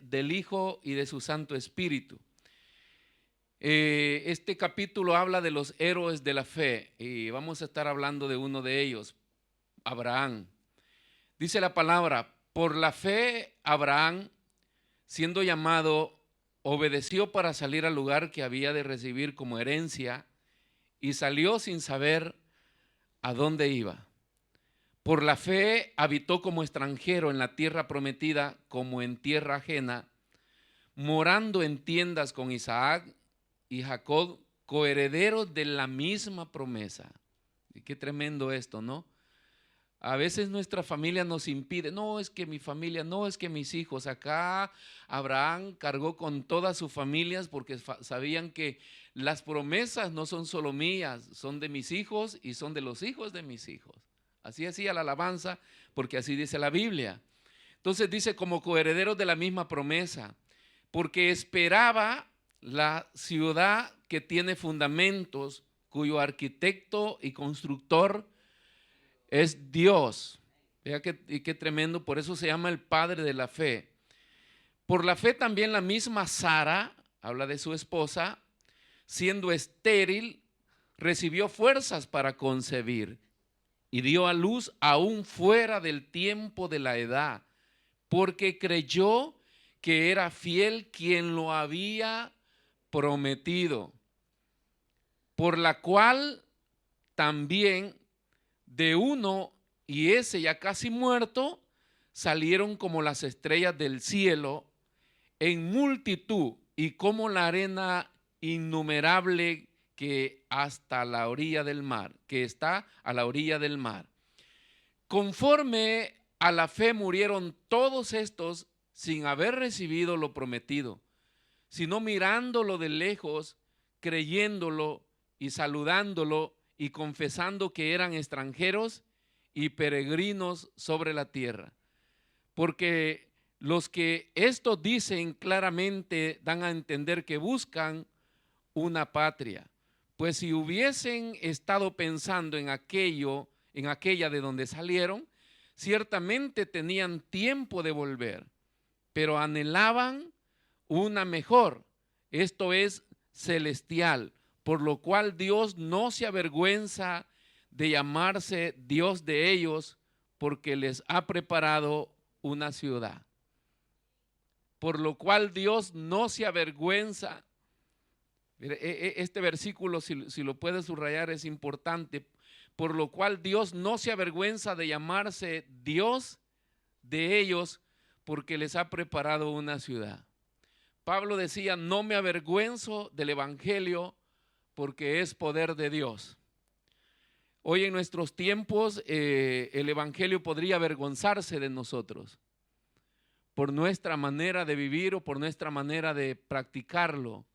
del Hijo y de su Santo Espíritu. Este capítulo habla de los héroes de la fe y vamos a estar hablando de uno de ellos, Abraham. Dice la palabra: por la fe Abraham, siendo llamado, obedeció para salir al lugar que había de recibir como herencia y salió sin saber a dónde iba. Por la fe habitó como extranjero en la tierra prometida, como en tierra ajena, morando en tiendas con Isaac y Jacob, coherederos de la misma promesa. Y qué tremendo esto, ¿no? A veces nuestra familia nos impide, no es que mi familia, no es que mis hijos. Acá Abraham cargó con todas sus familias porque sabían que las promesas no son solo mías, son de mis hijos y son de los hijos de mis hijos. Así hacía la alabanza, porque así dice la Biblia. Entonces dice, como coherederos de la misma promesa, porque esperaba la ciudad que tiene fundamentos, cuyo arquitecto y constructor es Dios. Vea qué tremendo, por eso se llama el padre de la fe. Por la fe también la misma Sara, habla de su esposa, siendo estéril, recibió fuerzas para concebir y dio a luz aún fuera del tiempo de la edad, porque creyó que era fiel quien lo había prometido, por la cual también de uno, y ese ya casi muerto, salieron como las estrellas del cielo en multitud y como la arena innumerable que hasta la orilla del mar, que está a la orilla del mar. Conforme a la fe murieron todos estos sin haber recibido lo prometido, sino mirándolo de lejos, creyéndolo y saludándolo y confesando que eran extranjeros y peregrinos sobre la tierra. Porque los que esto dicen claramente dan a entender que buscan una patria. Pues si hubiesen estado pensando en aquello, en aquella de donde salieron, ciertamente tenían tiempo de volver, pero anhelaban una mejor, esto es celestial, por lo cual Dios no se avergüenza de llamarse Dios de ellos, porque les ha preparado una ciudad. Por lo cual Dios no se avergüenza. Este versículo, si lo puedes subrayar, es importante. Por lo cual Dios no se avergüenza de llamarse Dios de ellos, porque les ha preparado una ciudad. Pablo decía, no me avergüenzo del evangelio, porque es poder de Dios. Hoy en nuestros tiempos el evangelio podría avergonzarse de nosotros por nuestra manera de vivir o por nuestra manera de practicarlo.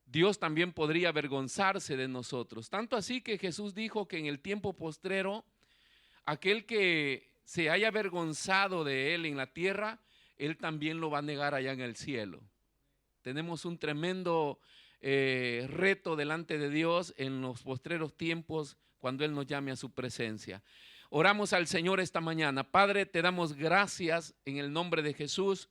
Dios también podría avergonzarse de nosotros. Tanto así que Jesús dijo que en el tiempo postrero, aquel que se haya avergonzado de él en la tierra, él también lo va a negar allá en el cielo. Tenemos un tremendo reto delante de Dios en los postreros tiempos cuando Él nos llame a su presencia. Oramos al Señor esta mañana. Padre, te damos gracias en el nombre de Jesús.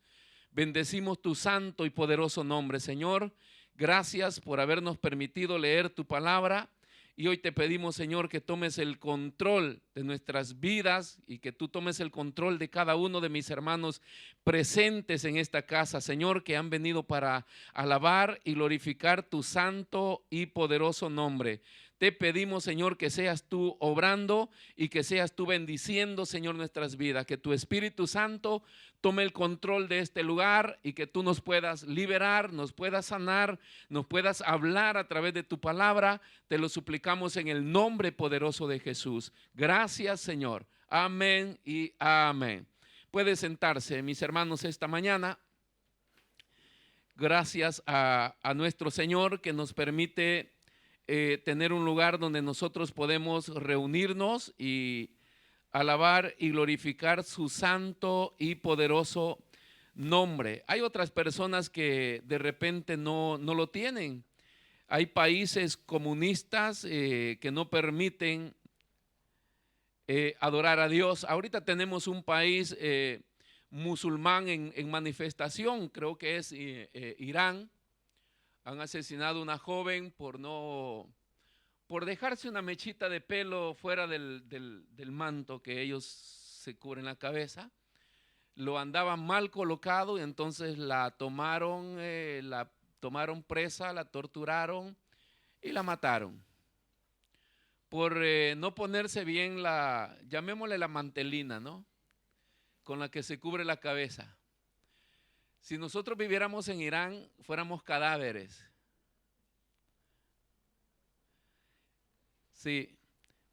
Bendecimos tu santo y poderoso nombre, Señor. Gracias por habernos permitido leer tu palabra. Y hoy te pedimos, Señor, que tomes el control de nuestras vidas y que tú tomes el control de cada uno de mis hermanos presentes en esta casa, Señor, que han venido para alabar y glorificar tu santo y poderoso nombre. Te pedimos, Señor, que seas tú obrando y que seas tú bendiciendo, Señor, nuestras vidas. Que tu Espíritu Santo tome el control de este lugar y que tú nos puedas liberar, nos puedas sanar, nos puedas hablar a través de tu palabra. Te lo suplicamos en el nombre poderoso de Jesús. Gracias, Señor. Amén y amén. Puede sentarse, mis hermanos, esta mañana. Gracias a nuestro Señor que nos permite tener un lugar donde nosotros podemos reunirnos y alabar y glorificar su santo y poderoso nombre. Hay otras personas que de repente no lo tienen. Hay países comunistas que no permiten adorar a Dios. Ahorita tenemos un país musulmán en manifestación, creo que es Irán. Han asesinado a una joven por dejarse una mechita de pelo fuera del manto que ellos se cubren la cabeza. Lo andaban mal colocado y entonces la tomaron presa, la torturaron y la mataron. Por no ponerse bien llamémosle la mantelina, ¿no? Con la que se cubre la cabeza. Si nosotros viviéramos en Irán, fuéramos cadáveres. Sí,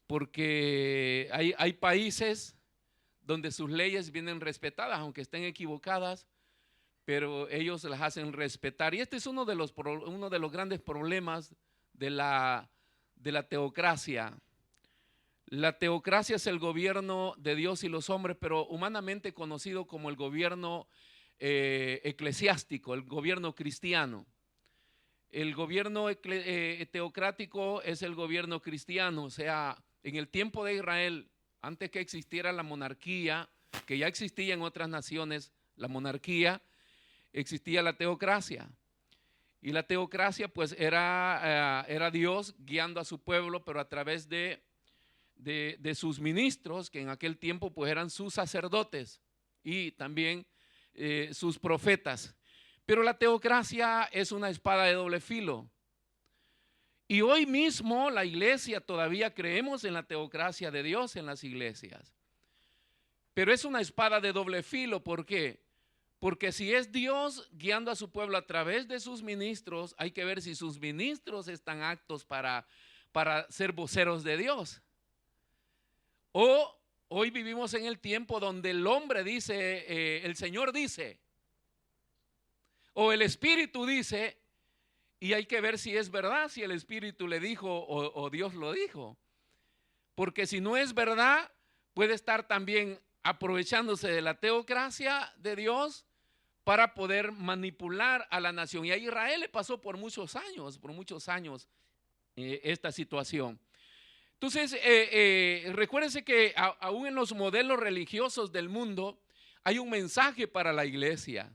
porque hay países donde sus leyes vienen respetadas, aunque estén equivocadas, pero ellos las hacen respetar. Y este es uno de los grandes problemas de la teocracia. La teocracia es el gobierno de Dios y los hombres, pero humanamente conocido como el gobierno eclesiástico, el gobierno cristiano. El gobierno teocrático es el gobierno cristiano, o sea, en el tiempo de Israel, antes que existiera la monarquía, que ya existía en otras naciones, la monarquía, existía la teocracia. Y la teocracia pues era Dios guiando a su pueblo, pero a través de sus ministros, que en aquel tiempo pues eran sus sacerdotes y también sus profetas. Pero la teocracia es una espada de doble filo. Y hoy mismo la iglesia todavía creemos en la teocracia de Dios en las iglesias. Pero es una espada de doble filo. ¿Por qué? Porque si es Dios guiando a su pueblo a través de sus ministros, hay que ver si sus ministros están aptos para ser voceros de Dios. O hoy vivimos en el tiempo donde el hombre dice, el Señor dice, o el Espíritu dice, y hay que ver si es verdad, si el Espíritu le dijo o Dios lo dijo. Porque si no es verdad, puede estar también aprovechándose de la teocracia de Dios para poder manipular a la nación. Y a Israel le pasó por muchos años esta situación. Entonces, recuérdense que aún en los modelos religiosos del mundo hay un mensaje para la iglesia.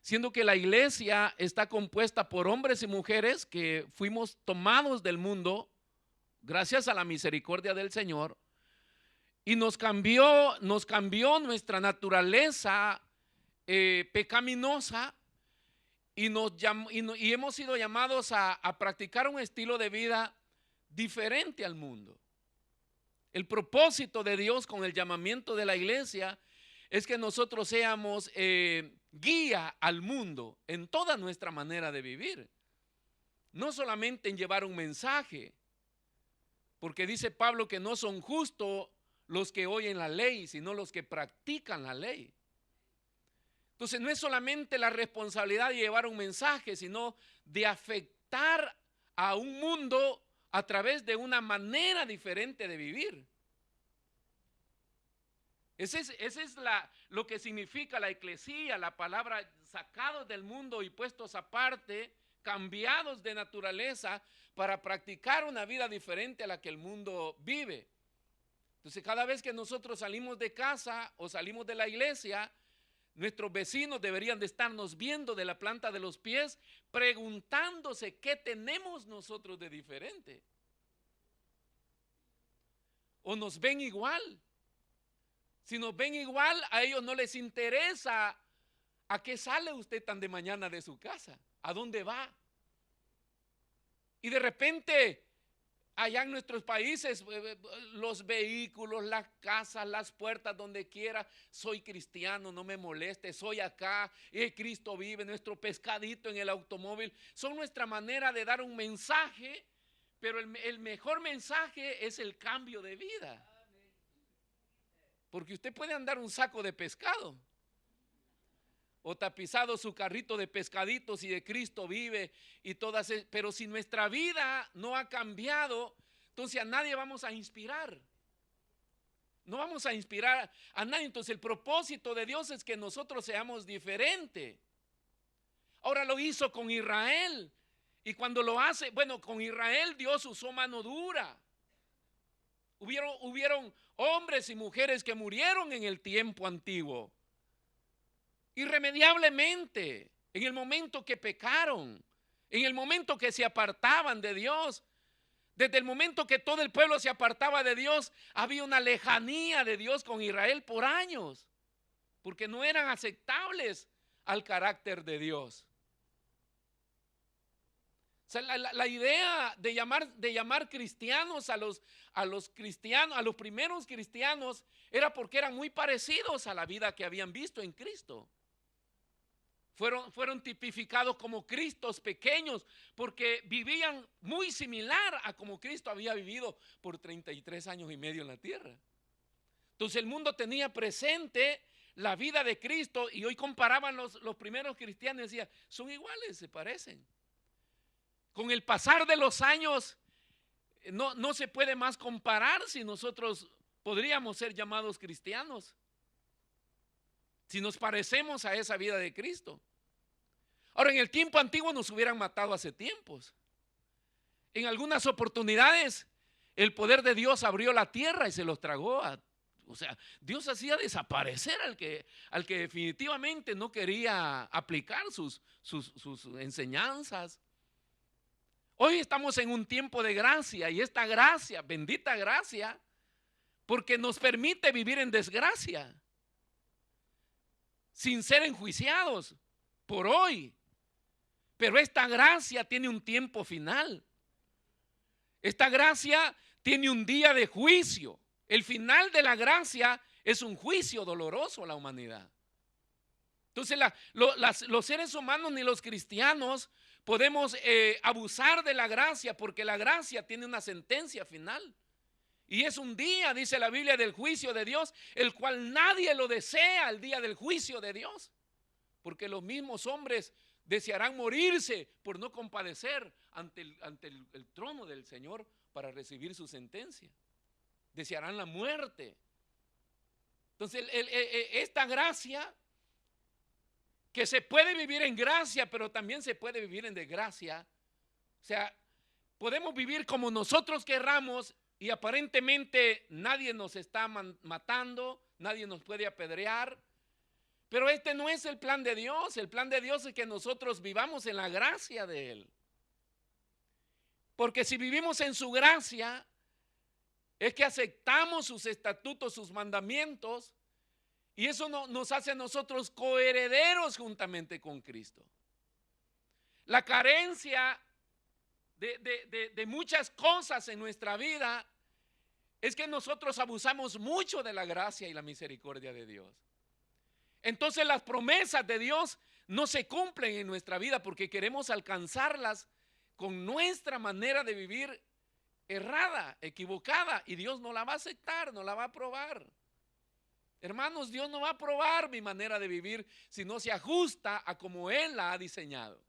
Siendo que la iglesia está compuesta por hombres y mujeres que fuimos tomados del mundo gracias a la misericordia del Señor y nos cambió nuestra naturaleza pecaminosa y hemos sido llamados a practicar un estilo de vida diferente al mundo. El propósito de Dios con el llamamiento de la iglesia es que nosotros seamos guía al mundo en toda nuestra manera de vivir. No solamente en llevar un mensaje, porque dice Pablo que no son justos los que oyen la ley, sino los que practican la ley. Entonces no es solamente la responsabilidad de llevar un mensaje, sino de afectar a un mundo a través de una manera diferente de vivir. Ese es lo que significa la eclesía, la palabra sacados del mundo y puestos aparte, cambiados de naturaleza para practicar una vida diferente a la que el mundo vive. Entonces cada vez que nosotros salimos de casa o salimos de la iglesia, nuestros vecinos deberían de estarnos viendo de la planta de los pies, preguntándose qué tenemos nosotros de diferente. O nos ven igual. Si nos ven igual, a ellos no les interesa a qué sale usted tan de mañana de su casa, a dónde va. Y de repente, allá en nuestros países, los vehículos, las casas, las puertas, donde quiera, soy cristiano, no me moleste, soy acá, Cristo vive, nuestro pescadito en el automóvil, son nuestra manera de dar un mensaje, pero el mejor mensaje es el cambio de vida. Porque usted puede andar un saco de pescado o tapizado su carrito de pescaditos y de Cristo vive y todas, pero si nuestra vida no ha cambiado, entonces a nadie vamos a inspirar. No vamos a inspirar a nadie. Entonces el propósito de Dios es que nosotros seamos diferentes. Ahora lo hizo con Israel. Y cuando lo hace, bueno, con Israel Dios usó mano dura. Hubieron hombres y mujeres que murieron en el tiempo antiguo. irremediablemente, en el momento que pecaron, en el momento que se apartaban de Dios. Desde el momento que todo el pueblo se apartaba de Dios, había una lejanía de Dios con Israel por años, porque no eran aceptables al carácter de Dios. O sea, la idea de llamar cristianos a los cristianos, a los primeros cristianos, era porque eran muy parecidos a la vida que habían visto en Cristo. Fueron tipificados como Cristos pequeños porque vivían muy similar a como Cristo había vivido por 33 años y medio en la tierra. Entonces el mundo tenía presente la vida de Cristo y hoy comparaban los primeros cristianos y decían, son iguales, se parecen. Con el pasar de los años no se puede más comparar si nosotros podríamos ser llamados cristianos, si nos parecemos a esa vida de Cristo. Ahora, en el tiempo antiguo nos hubieran matado hace tiempos. En algunas oportunidades el poder de Dios abrió la tierra y se los tragó. O sea, Dios hacía desaparecer al que definitivamente no quería aplicar sus enseñanzas. Hoy estamos en un tiempo de gracia y esta gracia, bendita gracia, porque nos permite vivir en desgracia, sin ser enjuiciados por hoy. Pero esta gracia tiene un tiempo final. Esta gracia tiene un día de juicio. El final de la gracia es un juicio doloroso a la humanidad. Entonces los seres humanos ni los cristianos podemos abusar de la gracia, porque la gracia tiene una sentencia final. Y es un día, dice la Biblia, del juicio de Dios, el cual nadie lo desea, el día del juicio de Dios. Porque los mismos hombres desearán morirse por no compadecer ante el trono del Señor para recibir su sentencia. Desearán la muerte. Entonces, esta gracia, que se puede vivir en gracia, pero también se puede vivir en desgracia. O sea, podemos vivir como nosotros querramos y aparentemente nadie nos está matando, nadie nos puede apedrear. Pero este no es el plan de Dios. El plan de Dios es que nosotros vivamos en la gracia de Él. Porque si vivimos en su gracia, es que aceptamos sus estatutos, sus mandamientos, y eso nos hace a nosotros coherederos juntamente con Cristo. La carencia de muchas cosas en nuestra vida es que nosotros abusamos mucho de la gracia y la misericordia de Dios. Entonces las promesas de Dios no se cumplen en nuestra vida porque queremos alcanzarlas con nuestra manera de vivir errada, equivocada, y Dios no la va a aceptar, no la va a aprobar. Hermanos, Dios no va a aprobar mi manera de vivir si no se ajusta a como Él la ha diseñado.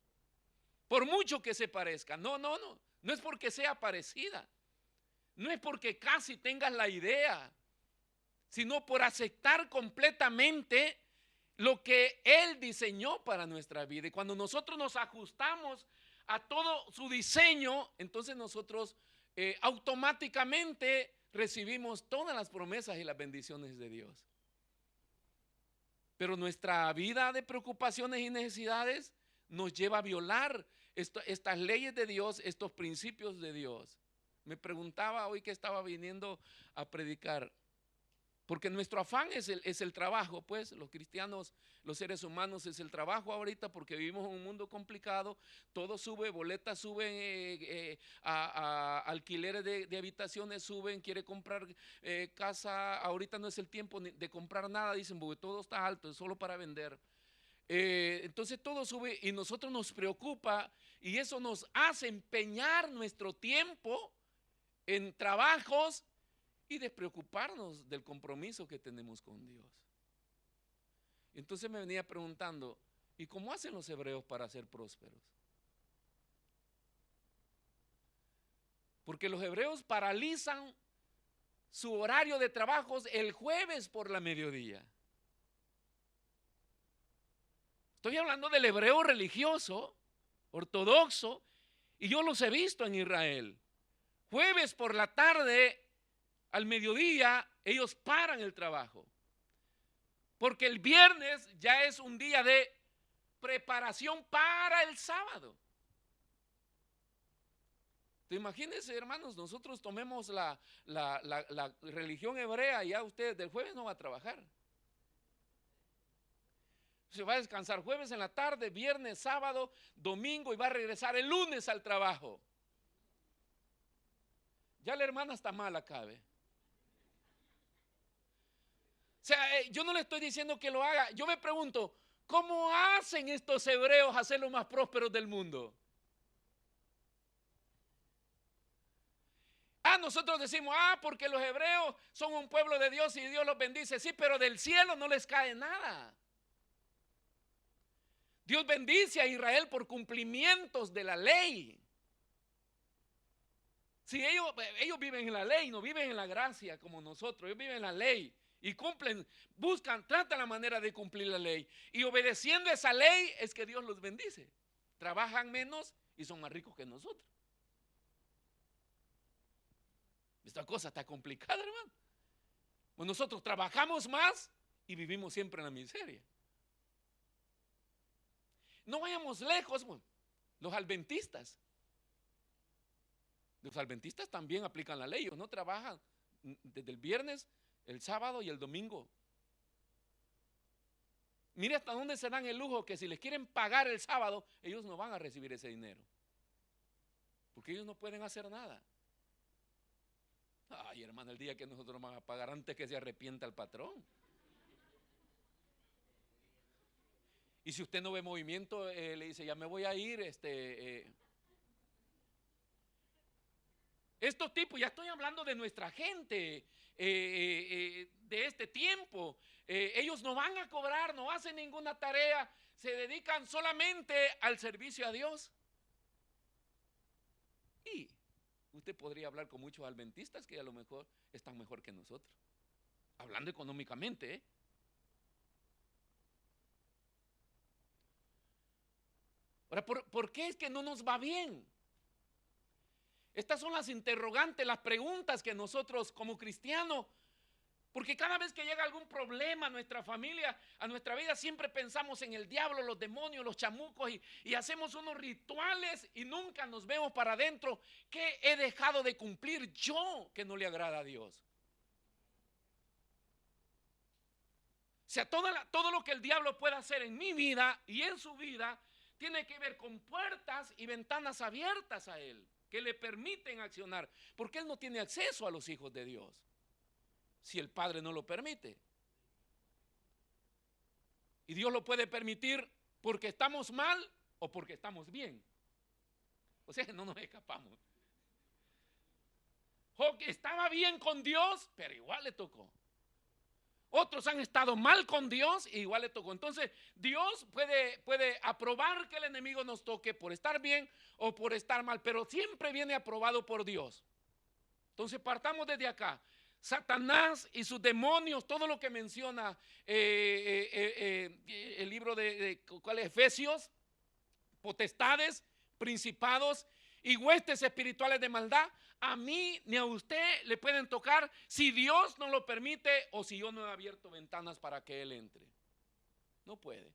Por mucho que se parezca. No es porque sea parecida. No es porque casi tengas la idea, sino por aceptar completamente lo que Él diseñó para nuestra vida. Y cuando nosotros nos ajustamos a todo su diseño, entonces nosotros automáticamente recibimos todas las promesas y las bendiciones de Dios. Pero nuestra vida de preocupaciones y necesidades nos lleva a violar estas leyes de Dios, estos principios de Dios. Me preguntaba hoy que estaba viniendo a predicar, porque nuestro afán es el trabajo, pues los cristianos, los seres humanos, es el trabajo ahorita, porque vivimos en un mundo complicado. Todo sube, boletas suben, alquileres de habitaciones suben, quiere comprar casa, ahorita no es el tiempo de comprar nada, dicen, porque todo está alto, es solo para vender. Entonces todo sube y nosotros nos preocupa, y eso nos hace empeñar nuestro tiempo en trabajos y despreocuparnos del compromiso que tenemos con Dios. Entonces me venía preguntando, ¿y cómo hacen los hebreos para ser prósperos? Porque los hebreos paralizan su horario de trabajos el jueves por la mediodía. Estoy hablando del hebreo religioso, ortodoxo, y yo los he visto en Israel. Jueves por la tarde, al mediodía, ellos paran el trabajo. Porque el viernes ya es un día de preparación para el sábado. Imagínense, hermanos, nosotros tomemos la religión hebrea y ya usted del jueves no va a trabajar. Se va a descansar jueves en la tarde, viernes, sábado, domingo y va a regresar el lunes al trabajo. Ya la hermana está mal acá, ¿ve? O sea, yo no le estoy diciendo que lo haga. Yo me pregunto, ¿cómo hacen estos hebreos a ser los más prósperos del mundo? Nosotros decimos, porque los hebreos son un pueblo de Dios y Dios los bendice. Sí, pero del cielo no les cae nada. Dios bendice a Israel por cumplimientos de la ley. Si ellos viven en la ley, no viven en la gracia como nosotros. Ellos viven en la ley y cumplen, buscan, tratan la manera de cumplir la ley. Y obedeciendo esa ley es que Dios los bendice. Trabajan menos y son más ricos que nosotros. Esta cosa está complicada, hermano. Pues nosotros trabajamos más y vivimos siempre en la miseria. No vayamos lejos, bueno, los adventistas. Los adventistas también aplican la ley, ellos no trabajan desde el viernes, el sábado y el domingo. Mire hasta dónde se dan el lujo que si les quieren pagar el sábado, ellos no van a recibir ese dinero. Porque ellos no pueden hacer nada. Ay, hermano, el día que nosotros vamos a pagar antes que se arrepienta el patrón. Y si usted no ve movimiento, le dice, ya me voy a ir, estos tipos, ya estoy hablando de nuestra gente, de este tiempo, ellos no van a cobrar, no hacen ninguna tarea, se dedican solamente al servicio a Dios. Y usted podría hablar con muchos adventistas que a lo mejor están mejor que nosotros, hablando económicamente, Ahora, ¿por qué es que no nos va bien? Estas son las interrogantes, las preguntas que nosotros como cristianos, porque cada vez que llega algún problema a nuestra familia, a nuestra vida, siempre pensamos en el diablo, los demonios, los chamucos y hacemos unos rituales y nunca nos vemos para adentro. ¿Qué he dejado de cumplir yo que no le agrada a Dios? O sea, todo lo que el diablo pueda hacer en mi vida y en su vida tiene que ver con puertas y ventanas abiertas a él, que le permiten accionar, porque él no tiene acceso a los hijos de Dios, si el Padre no lo permite. Y Dios lo puede permitir porque estamos mal o porque estamos bien. O sea, no nos escapamos. Job estaba bien con Dios, pero igual le tocó. Otros han estado mal con Dios y igual le tocó. Entonces, Dios puede aprobar que el enemigo nos toque por estar bien o por estar mal, pero siempre viene aprobado por Dios. Entonces, partamos desde acá. Satanás y sus demonios, todo lo que menciona el libro ¿cuál es? Efesios, potestades, principados y huestes espirituales de maldad, a mí ni a usted le pueden tocar si Dios no lo permite o si yo no he abierto ventanas para que Él entre. No puede.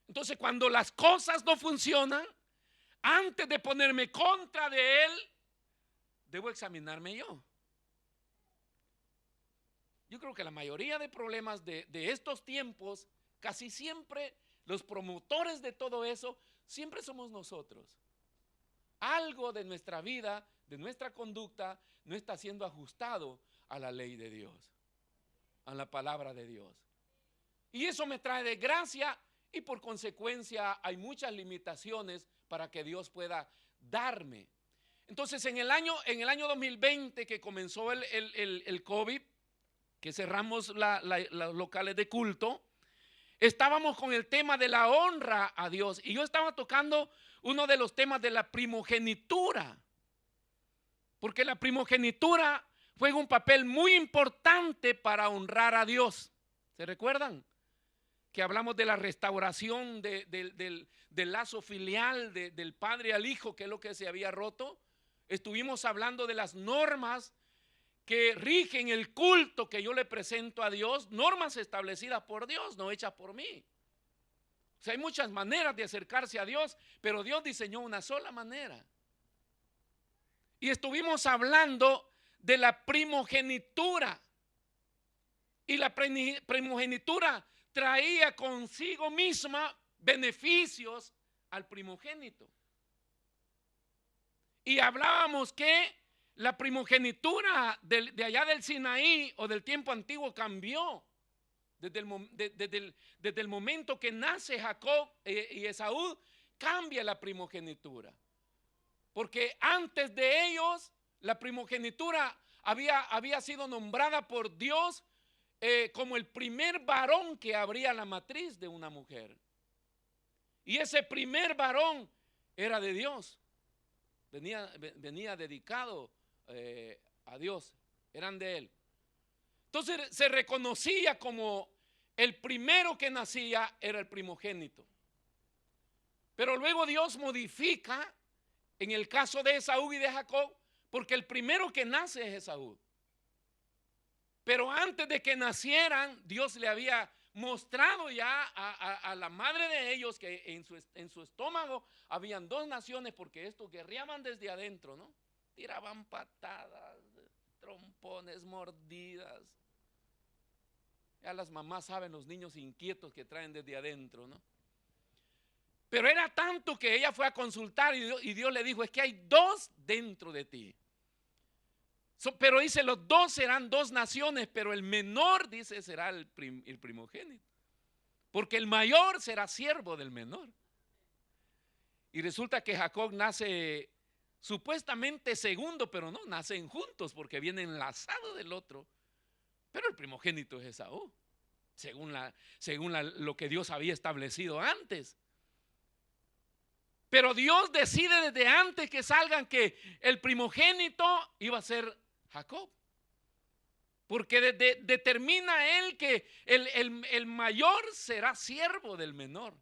Entonces, cuando las cosas no funcionan, antes de ponerme contra de Él, debo examinarme yo. Yo creo que la mayoría de problemas de estos tiempos, casi siempre los promotores de todo eso, siempre somos nosotros. Algo de nuestra vida, de nuestra conducta, no está siendo ajustado a la ley de Dios, a la palabra de Dios. Y eso me trae desgracia y por consecuencia hay muchas limitaciones para que Dios pueda darme. Entonces en el año 2020 que comenzó el COVID, que cerramos los locales de culto, estábamos con el tema de la honra a Dios y yo estaba tocando uno de los temas de la primogenitura, porque la primogenitura juega un papel muy importante para honrar a Dios. ¿Se recuerdan? Que hablamos de la restauración del lazo filial del padre al hijo, que es lo que se había roto. Estuvimos hablando de las normas que rigen el culto que yo le presento a Dios, normas establecidas por Dios, no hechas por mí. O sea, hay muchas maneras de acercarse a Dios, pero Dios diseñó una sola manera. Y estuvimos hablando de la primogenitura. Y la primogenitura traía consigo misma beneficios al primogénito. Y hablábamos que la primogenitura de allá del Sinaí o del tiempo antiguo cambió desde el momento que nace Jacob y Esaú, cambia la primogenitura. Porque antes de ellos la primogenitura había sido nombrada por Dios como el primer varón que abría la matriz de una mujer. Y ese primer varón era de Dios. Venía dedicado a Dios, eran de él. Entonces se reconocía como el primero que nacía era el primogénito. Pero luego Dios modifica en el caso de Esaú y de Jacob, porque el primero que nace es Esaú. Pero antes de que nacieran, Dios le había mostrado ya a la madre de ellos que en su estómago habían dos naciones, porque estos guerreaban desde adentro, ¿no? Tiraban patadas, trompones, mordidas. Ya las mamás saben los niños inquietos que traen desde adentro, ¿no? Pero era tanto que ella fue a consultar y Dios le dijo, es que hay dos dentro de ti. Pero dice, los dos serán dos naciones, pero el menor, dice, será el primogénito. Porque el mayor será siervo del menor. Y resulta que Jacob nace supuestamente segundo, pero no, nacen juntos porque viene enlazado del otro. Pero el primogénito es Esaú, según lo que Dios había establecido antes. Pero Dios decide desde antes que salgan que el primogénito iba a ser Jacob. Porque determina él que el mayor será siervo del menor.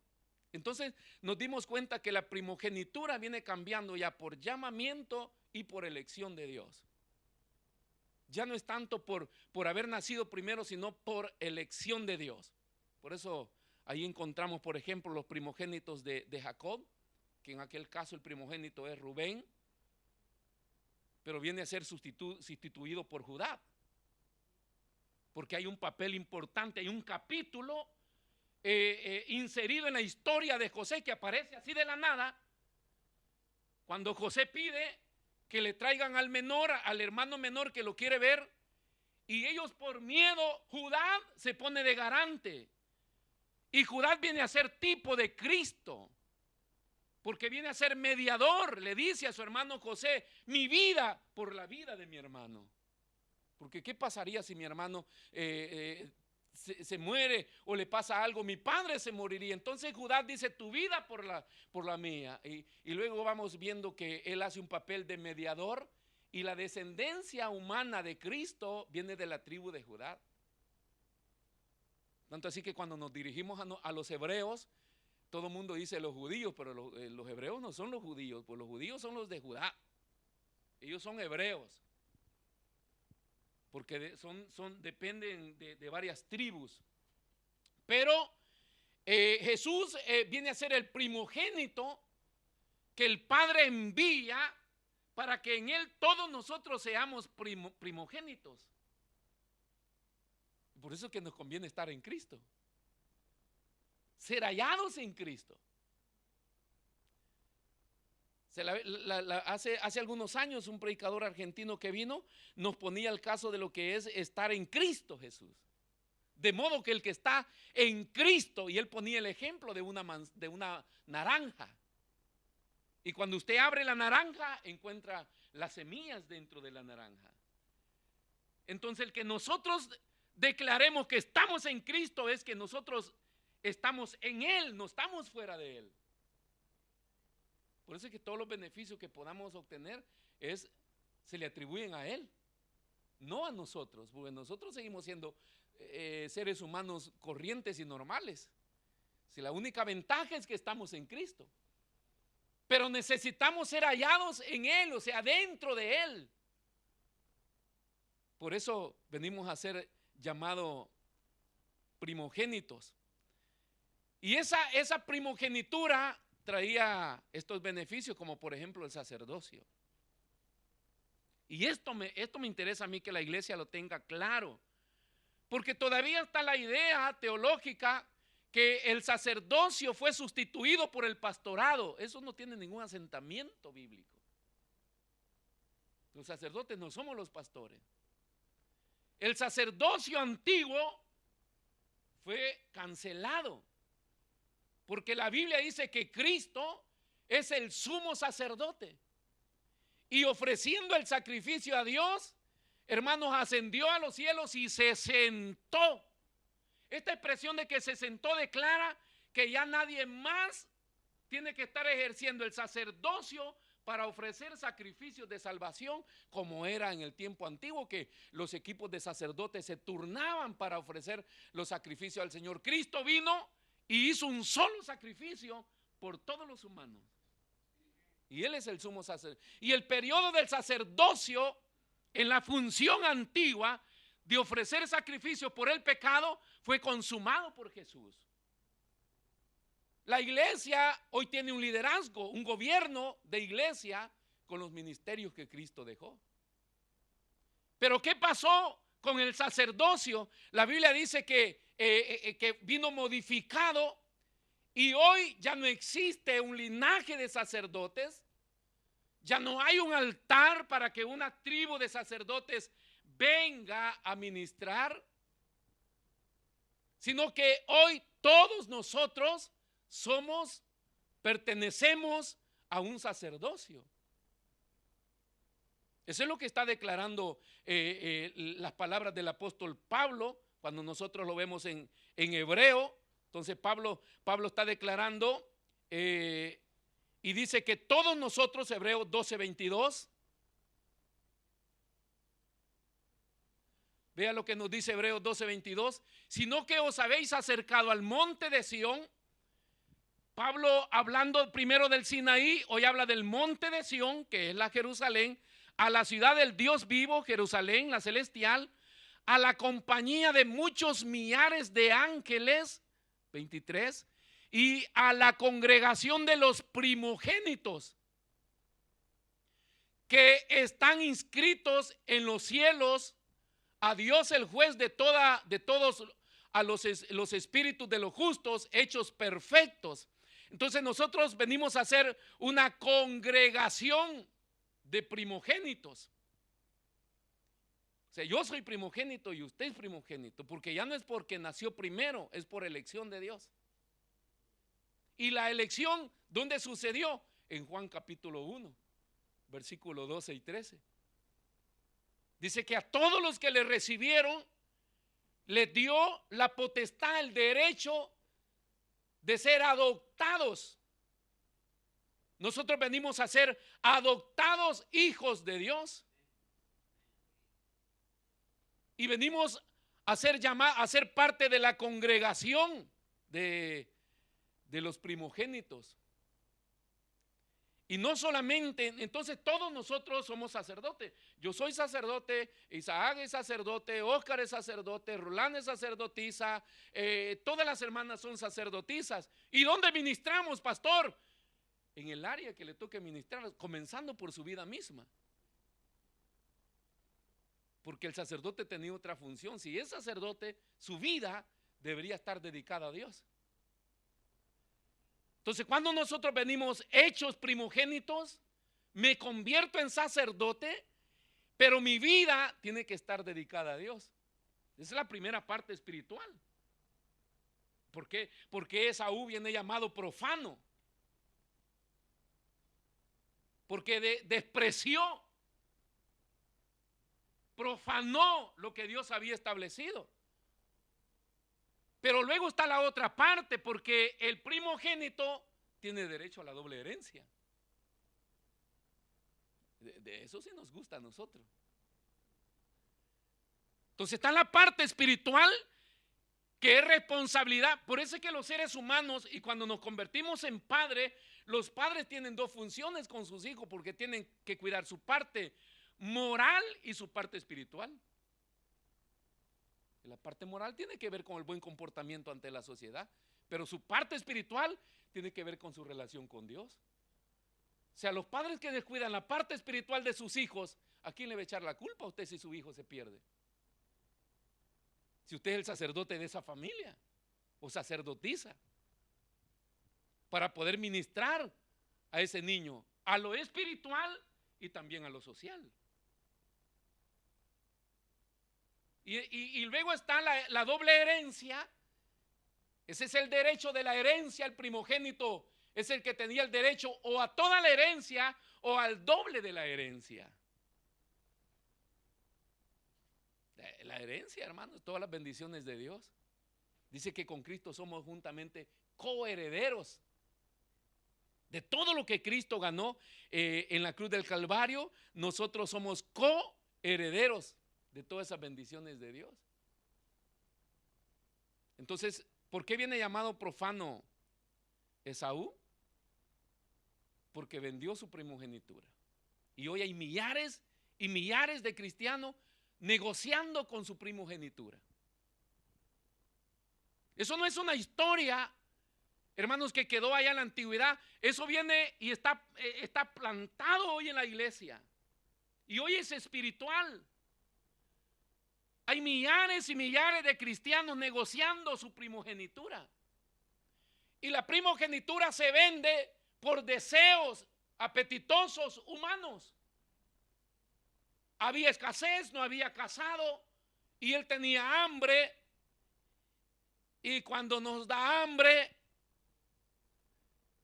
Entonces nos dimos cuenta que la primogenitura viene cambiando ya por llamamiento y por elección de Dios. Ya no es tanto por haber nacido primero, sino por elección de Dios. Por eso ahí encontramos, por ejemplo, los primogénitos de Jacob, que en aquel caso el primogénito es Rubén, pero viene a ser sustituido por Judá. Porque hay un papel importante, hay un capítulo inserido en la historia de José que aparece así de la nada, cuando José pide que le traigan al menor, al hermano menor que lo quiere ver, y ellos por miedo, Judá se pone de garante, y Judá viene a ser tipo de Cristo, porque viene a ser mediador. Le dice a su hermano José, mi vida por la vida de mi hermano. Porque ¿qué pasaría si mi hermano se muere o le pasa algo? Mi padre se moriría. Entonces Judá dice, tu vida por la mía. Y luego vamos viendo que él hace un papel de mediador, y la descendencia humana de Cristo viene de la tribu de Judá. Tanto así que cuando nos dirigimos a los hebreos, todo el mundo dice los judíos, pero los hebreos no son los judíos, pues los judíos son los de Judá. Ellos son hebreos, porque dependen de varias tribus. Pero Jesús viene a ser el primogénito que el Padre envía para que en él todos nosotros seamos primogénitos. Por eso es que nos conviene estar en Cristo, ser hallados en Cristo. Hace algunos años un predicador argentino que vino nos ponía el caso de lo que es estar en Cristo Jesús. De modo que el que está en Cristo, y él ponía el ejemplo de una naranja. Y cuando usted abre la naranja, encuentra las semillas dentro de la naranja. Entonces el que nosotros declaremos que estamos en Cristo es que nosotros estamos en Él, no estamos fuera de Él. Por eso es que todos los beneficios que podamos obtener se le atribuyen a Él, no a nosotros, porque nosotros seguimos siendo seres humanos corrientes y normales. Si la única ventaja es que estamos en Cristo, pero necesitamos ser hallados en Él, o sea, dentro de Él. Por eso venimos a ser llamados primogénitos. Y esa primogenitura traía estos beneficios, como por ejemplo el sacerdocio. Y esto me interesa a mí que la iglesia lo tenga claro, porque todavía está la idea teológica que el sacerdocio fue sustituido por el pastorado. Eso no tiene ningún asentamiento bíblico. Los sacerdotes no somos los pastores. El sacerdocio antiguo fue cancelado, porque la Biblia dice que Cristo es el sumo sacerdote, y ofreciendo el sacrificio a Dios, hermanos, ascendió a los cielos y se sentó. Esta expresión de que se sentó declara que ya nadie más tiene que estar ejerciendo el sacerdocio para ofrecer sacrificios de salvación, como era en el tiempo antiguo, que los equipos de sacerdotes se turnaban para ofrecer los sacrificios al Señor. Cristo vino y hizo un solo sacrificio por todos los humanos, y Él es el sumo sacerdote. Y el periodo del sacerdocio en la función antigua de ofrecer sacrificio por el pecado fue consumado por Jesús. La iglesia hoy tiene un liderazgo, un gobierno de iglesia con los ministerios que Cristo dejó. Pero ¿qué pasó con el sacerdocio? La Biblia dice que vino modificado, y hoy ya no existe un linaje de sacerdotes. Ya no hay un altar para que una tribu de sacerdotes venga a ministrar, sino que hoy todos nosotros pertenecemos a un sacerdocio. Eso es lo que está declarando las palabras del apóstol Pablo, cuando nosotros lo vemos en hebreo. Entonces Pablo está declarando y dice que todos nosotros, Hebreos 12:22, vea lo que nos dice Hebreos 12:22, sino que os habéis acercado al monte de Sión. Pablo, hablando primero del Sinaí, hoy habla del monte de Sión, que es la Jerusalén, a la ciudad del Dios vivo, Jerusalén, la celestial, a la compañía de muchos millares de ángeles, 23, y a la congregación de los primogénitos que están inscritos en los cielos, a Dios el juez de todos, a los espíritus de los justos hechos perfectos. Entonces nosotros venimos a ser una congregación de primogénitos. O sea, yo soy primogénito y usted es primogénito, porque ya no es porque nació primero, es por elección de Dios. Y la elección, ¿dónde sucedió? En Juan capítulo 1, versículo 12 y 13. Dice que a todos los que le recibieron, les dio la potestad, el derecho de ser adoptados. Nosotros venimos a ser adoptados hijos de Dios. Y venimos a ser parte de la congregación de los primogénitos. Y no solamente, entonces todos nosotros somos sacerdotes. Yo soy sacerdote, Isaac es sacerdote, Óscar es sacerdote, Rolán es sacerdotisa, todas las hermanas son sacerdotisas. ¿Y dónde ministramos, pastor? En el área que le toque ministrar, comenzando por su vida misma. Porque el sacerdote tenía otra función. Si es sacerdote, su vida debería estar dedicada a Dios. Entonces, cuando nosotros venimos hechos primogénitos, me convierto en sacerdote, pero mi vida tiene que estar dedicada a Dios. Esa es la primera parte espiritual. ¿Por qué? Porque Esaú viene llamado profano. Porque despreció, profanó lo que Dios había establecido. Pero luego está la otra parte, porque el primogénito tiene derecho a la doble herencia. De eso sí nos gusta a nosotros. Entonces está la parte espiritual, que es responsabilidad. Por eso es que los seres humanos, y cuando nos convertimos en padres, los padres tienen dos funciones con sus hijos, porque tienen que cuidar su parte moral y su parte espiritual. La parte moral tiene que ver con el buen comportamiento ante la sociedad, pero su parte espiritual tiene que ver con su relación con Dios. O sea, los padres que descuidan la parte espiritual de sus hijos, ¿a quién le va a echar la culpa a usted si su hijo se pierde? Si usted es el sacerdote de esa familia o sacerdotisa, para poder ministrar a ese niño, a lo espiritual y también a lo social. Y luego está la doble herencia. Ese es el derecho de la herencia. El primogénito es el que tenía el derecho o a toda la herencia o al doble de la herencia. La herencia, hermanos, todas las bendiciones de Dios. Dice que con Cristo somos juntamente coherederos de todo lo que Cristo ganó en la cruz del Calvario. Nosotros somos coherederos de todas esas bendiciones de Dios. Entonces, ¿por qué viene llamado profano Esaú? Porque vendió su primogenitura. Y hoy hay millares y millares de cristianos negociando con su primogenitura. Eso no es una historia, hermanos, que quedó allá en la antigüedad. Eso viene y está plantado hoy en la iglesia. Y hoy es espiritual. Hay millares y millares de cristianos negociando su primogenitura. Y la primogenitura se vende por deseos apetitosos humanos. Había escasez, no había casado y él tenía hambre. Y cuando nos da hambre,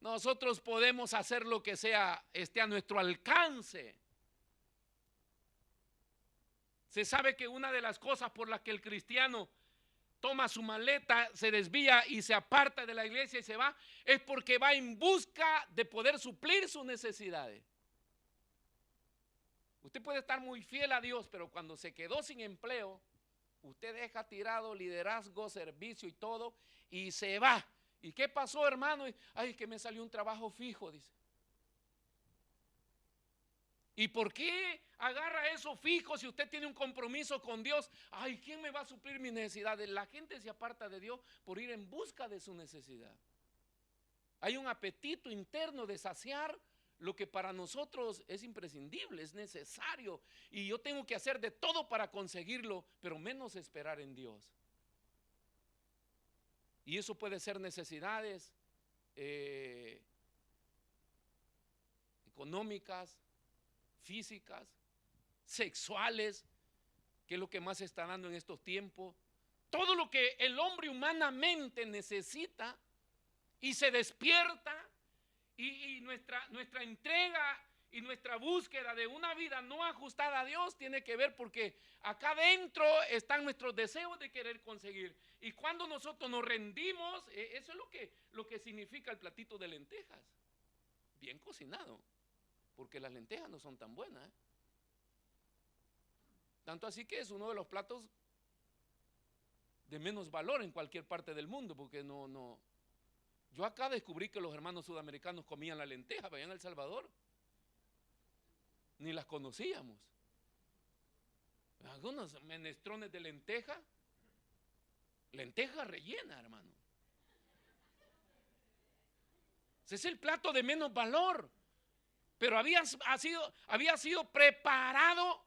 nosotros podemos hacer lo que sea, esté a nuestro alcance. Se sabe que una de las cosas por las que el cristiano toma su maleta, se desvía y se aparta de la iglesia y se va, es porque va en busca de poder suplir sus necesidades. Usted puede estar muy fiel a Dios, pero cuando se quedó sin empleo, usted deja tirado liderazgo, servicio y todo y se va. ¿Y qué pasó, hermano? Ay, que me salió un trabajo fijo, dice. ¿Y por qué agarra eso fijo si usted tiene un compromiso con Dios? Ay, ¿quién me va a suplir mis necesidades? La gente se aparta de Dios por ir en busca de su necesidad. Hay un apetito interno de saciar lo que para nosotros es imprescindible, es necesario. Y yo tengo que hacer de todo para conseguirlo, pero menos esperar en Dios. Y eso puede ser necesidades económicas, físicas, sexuales, que es lo que más se está dando en estos tiempos. Todo lo que el hombre humanamente necesita y se despierta y nuestra entrega y nuestra búsqueda de una vida no ajustada a Dios tiene que ver porque acá adentro están nuestros deseos de querer conseguir. Y cuando nosotros nos rendimos, eso es lo que significa el platito de lentejas, bien cocinado. Porque las lentejas no son tan buenas. Tanto así que es uno de los platos de menos valor en cualquier parte del mundo, porque no. Yo acá descubrí que los hermanos sudamericanos comían la lenteja, allá en El Salvador. Ni las conocíamos. Algunos menestrones de lenteja rellena, hermano. Ese es el plato de menos valor. Pero había sido preparado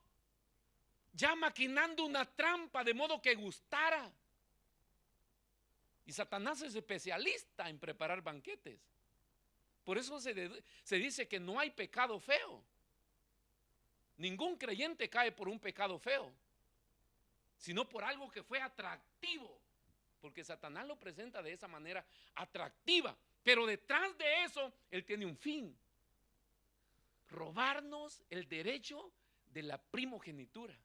ya maquinando una trampa de modo que gustara. Y Satanás es especialista en preparar banquetes. Por eso se dice que no hay pecado feo. Ningún creyente cae por un pecado feo, sino por algo que fue atractivo. Porque Satanás lo presenta de esa manera atractiva. Pero detrás de eso, él tiene un fin. Robarnos el derecho de la primogenitura.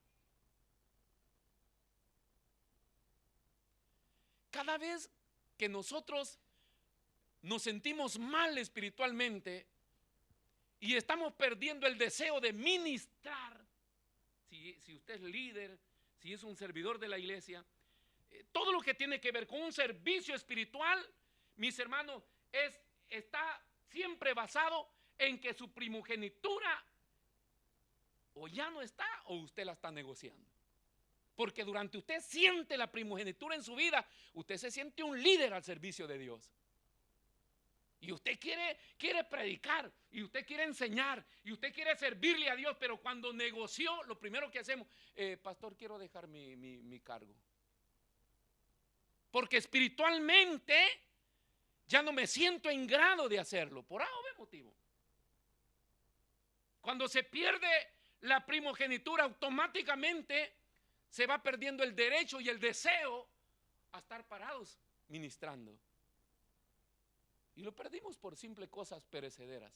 Cada vez que nosotros nos sentimos mal espiritualmente y estamos perdiendo el deseo de ministrar, si usted es líder, si es un servidor de la iglesia, todo lo que tiene que ver con un servicio espiritual, mis hermanos, está siempre basado en que su primogenitura o ya no está o usted la está negociando. Porque durante usted siente la primogenitura en su vida, usted se siente un líder al servicio de Dios. Y usted quiere predicar, y usted quiere enseñar, y usted quiere servirle a Dios. Pero cuando negoció, lo primero que hacemos, pastor, quiero dejar mi cargo. Porque espiritualmente ya no me siento en grado de hacerlo, por A o B motivo. Cuando se pierde la primogenitura, automáticamente se va perdiendo el derecho y el deseo a estar parados ministrando. Y lo perdimos por simples cosas perecederas.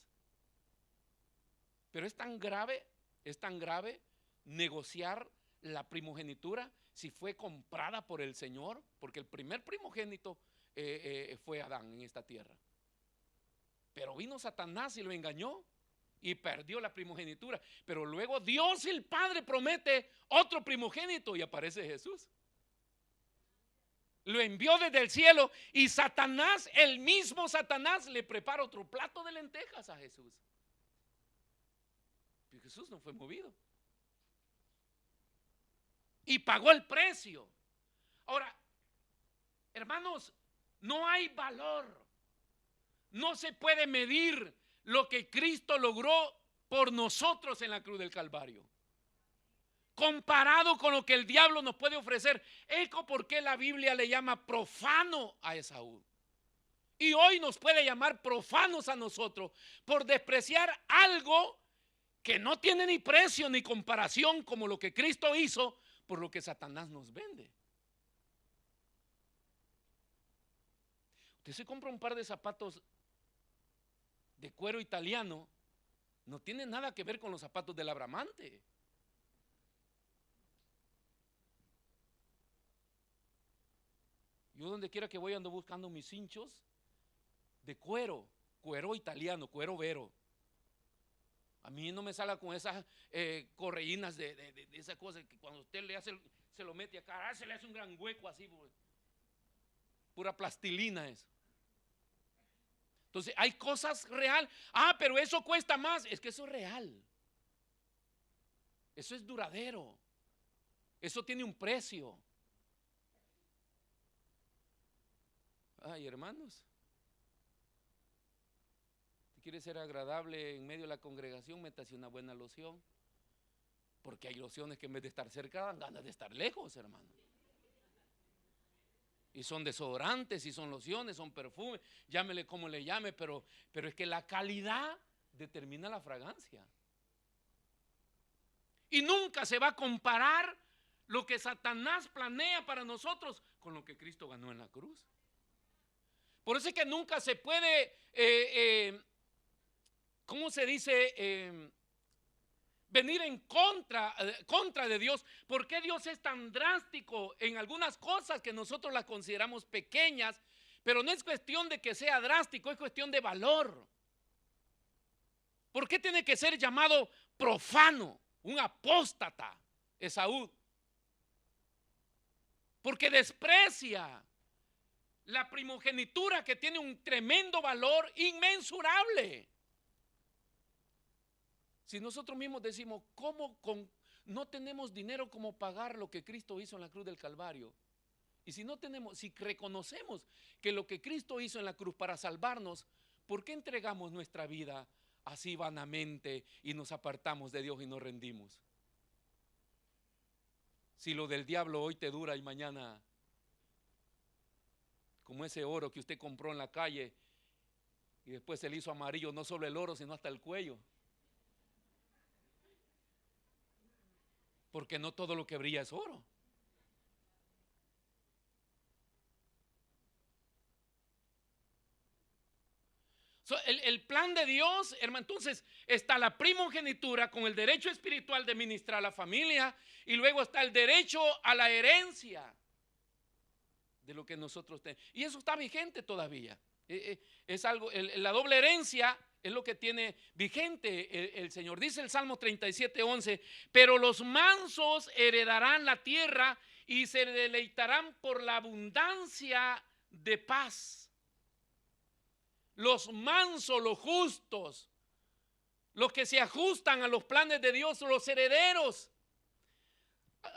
Pero es tan grave negociar la primogenitura si fue comprada por el Señor, porque el primer primogénito fue Adán en esta tierra. Pero vino Satanás y lo engañó y perdió la primogenitura. Pero luego Dios el Padre promete otro primogénito y aparece Jesús. Lo envió desde el cielo y Satanás, el mismo Satanás, le prepara otro plato de lentejas a Jesús. Y Jesús no fue movido. Y pagó el precio. Ahora, hermanos, no hay valor. No se puede medir lo que Cristo logró por nosotros en la cruz del Calvario, comparado con lo que el diablo nos puede ofrecer. Eco por qué la Biblia le llama profano a Esaú. Y hoy nos puede llamar profanos a nosotros por despreciar algo que no tiene ni precio ni comparación como lo que Cristo hizo por lo que Satanás nos vende. Usted se compra un par de zapatos de cuero italiano, no tiene nada que ver con los zapatos del Abramante. Yo donde quiera que voy ando buscando mis cinchos de cuero italiano, cuero vero. A mí no me salga con esas correinas de esas cosas que cuando usted le hace, se lo mete acá, se le hace un gran hueco así, pura plastilina eso. Entonces hay cosas real. Pero eso cuesta más. Es que eso es real. Eso es duradero. Eso tiene un precio. Ay, hermanos, si quieres ser agradable en medio de la congregación, métase una buena loción. Porque hay lociones que en vez de estar cerca dan ganas de estar lejos, hermano. Y son desodorantes, y son lociones, son perfumes, llámele como le llame, pero es que la calidad determina la fragancia. Y nunca se va a comparar lo que Satanás planea para nosotros con lo que Cristo ganó en la cruz. Por eso es que nunca se puede, ¿cómo se dice? Venir en contra de Dios. ¿Por qué Dios es tan drástico en algunas cosas que nosotros las consideramos pequeñas? Pero no es cuestión de que sea drástico, es cuestión de valor. ¿Por qué tiene que ser llamado profano, un apóstata, Esaú? Porque desprecia la primogenitura que tiene un tremendo valor inmensurable. Si nosotros mismos decimos, ¿cómo no tenemos dinero como pagar lo que Cristo hizo en la cruz del Calvario? Y si no tenemos, si reconocemos que lo que Cristo hizo en la cruz para salvarnos, ¿por qué entregamos nuestra vida así vanamente y nos apartamos de Dios y nos rendimos? Si lo del diablo hoy te dura y mañana, como ese oro que usted compró en la calle y después se le hizo amarillo, no solo el oro sino hasta el cuello. Porque no todo lo que brilla es oro. El plan de Dios, hermano, entonces está la primogenitura con el derecho espiritual de ministrar a la familia, y luego está el derecho a la herencia de lo que nosotros tenemos. Y eso está vigente todavía. Es algo, la doble herencia es lo que tiene vigente el Señor. Dice el Salmo 37:11, pero los mansos heredarán la tierra y se deleitarán por la abundancia de paz. Los mansos, los justos, los que se ajustan a los planes de Dios, los herederos.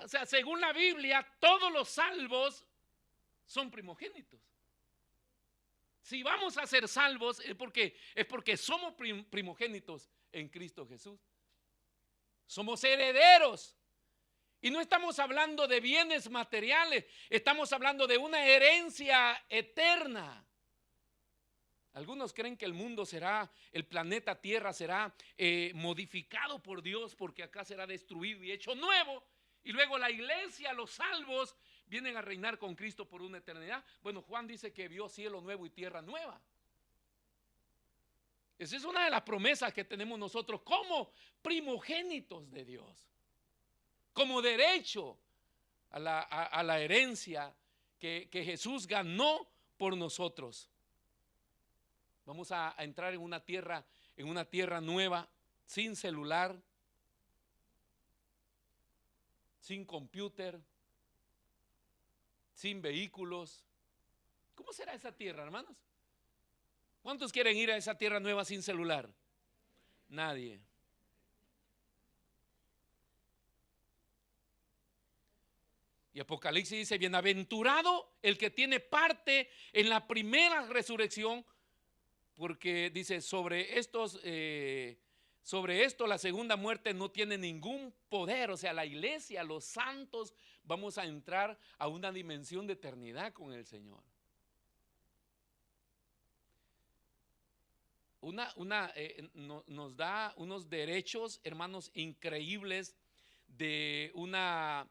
O sea, según la Biblia, todos los salvos son primogénitos. Si vamos a ser salvos es porque somos primogénitos en Cristo Jesús. Somos herederos. Y no estamos hablando de bienes materiales, estamos hablando de una herencia eterna. Algunos creen que el mundo será, el planeta Tierra será modificado por Dios porque acá será destruido y hecho nuevo. Y luego la iglesia, los salvos, vienen a reinar con Cristo por una eternidad. Bueno, Juan dice que vio cielo nuevo y tierra nueva. Esa es una de las promesas que tenemos nosotros como primogénitos de Dios, como derecho a la herencia que Jesús ganó por nosotros. Vamos a entrar en una tierra nueva, sin celular, sin computer, sin vehículos. ¿Cómo será esa tierra, hermanos? ¿Cuántos quieren ir a esa tierra nueva sin celular? Nadie. Y Apocalipsis dice: bienaventurado el que tiene parte en la primera resurrección, porque dice sobre esto la segunda muerte no tiene ningún poder. O sea, la iglesia, los santos, vamos a entrar a una dimensión de eternidad con el Señor. Nos da unos derechos, hermanos, increíbles de una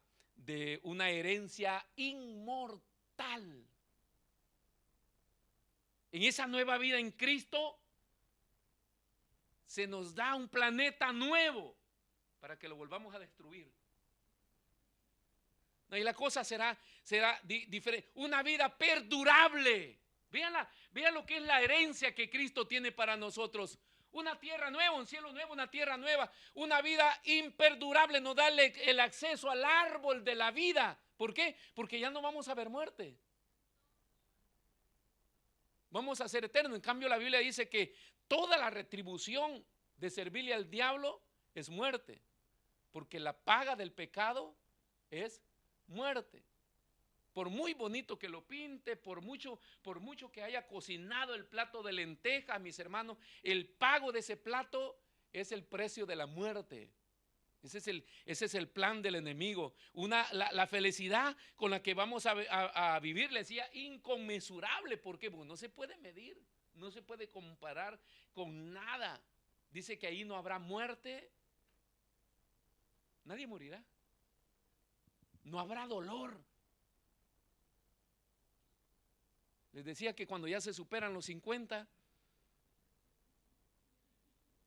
herencia inmortal. En esa nueva vida en Cristo se nos da un planeta nuevo para que lo volvamos a destruir. Y la cosa será diferente, una vida perdurable. Vean lo que es la herencia que Cristo tiene para nosotros. Una tierra nueva, un cielo nuevo, una tierra nueva, una vida imperdurable. Nos da el acceso al árbol de la vida. ¿Por qué? Porque ya no vamos a ver muerte. Vamos a ser eternos. En cambio, la Biblia dice que toda la retribución de servirle al diablo es muerte, porque la paga del pecado es muerte. Por muy bonito que lo pinte, por mucho que haya cocinado el plato de lentejas, mis hermanos, el pago de ese plato es el precio de la muerte. Ese es el plan del enemigo. La felicidad con la que vamos a vivir, le decía, inconmensurable. ¿Por qué? Porque no se puede medir, no se puede comparar con nada. Dice que ahí no habrá muerte, nadie morirá, no habrá dolor. Les decía que cuando ya se superan los 50,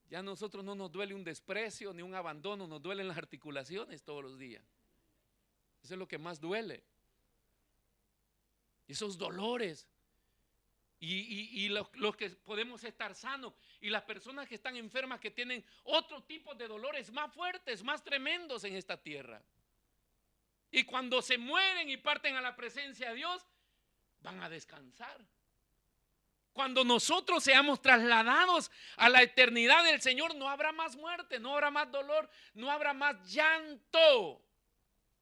ya a nosotros no nos duele un desprecio ni un abandono, nos duelen las articulaciones todos los días. Eso es lo que más duele. Esos dolores. Y los que podemos estar sanos, y las personas que están enfermas, que tienen otro tipo de dolores más fuertes, más tremendos en esta tierra. Y cuando se mueren y parten a la presencia de Dios, van a descansar. Cuando nosotros seamos trasladados a la eternidad del Señor, no habrá más muerte, no habrá más dolor, no habrá más llanto.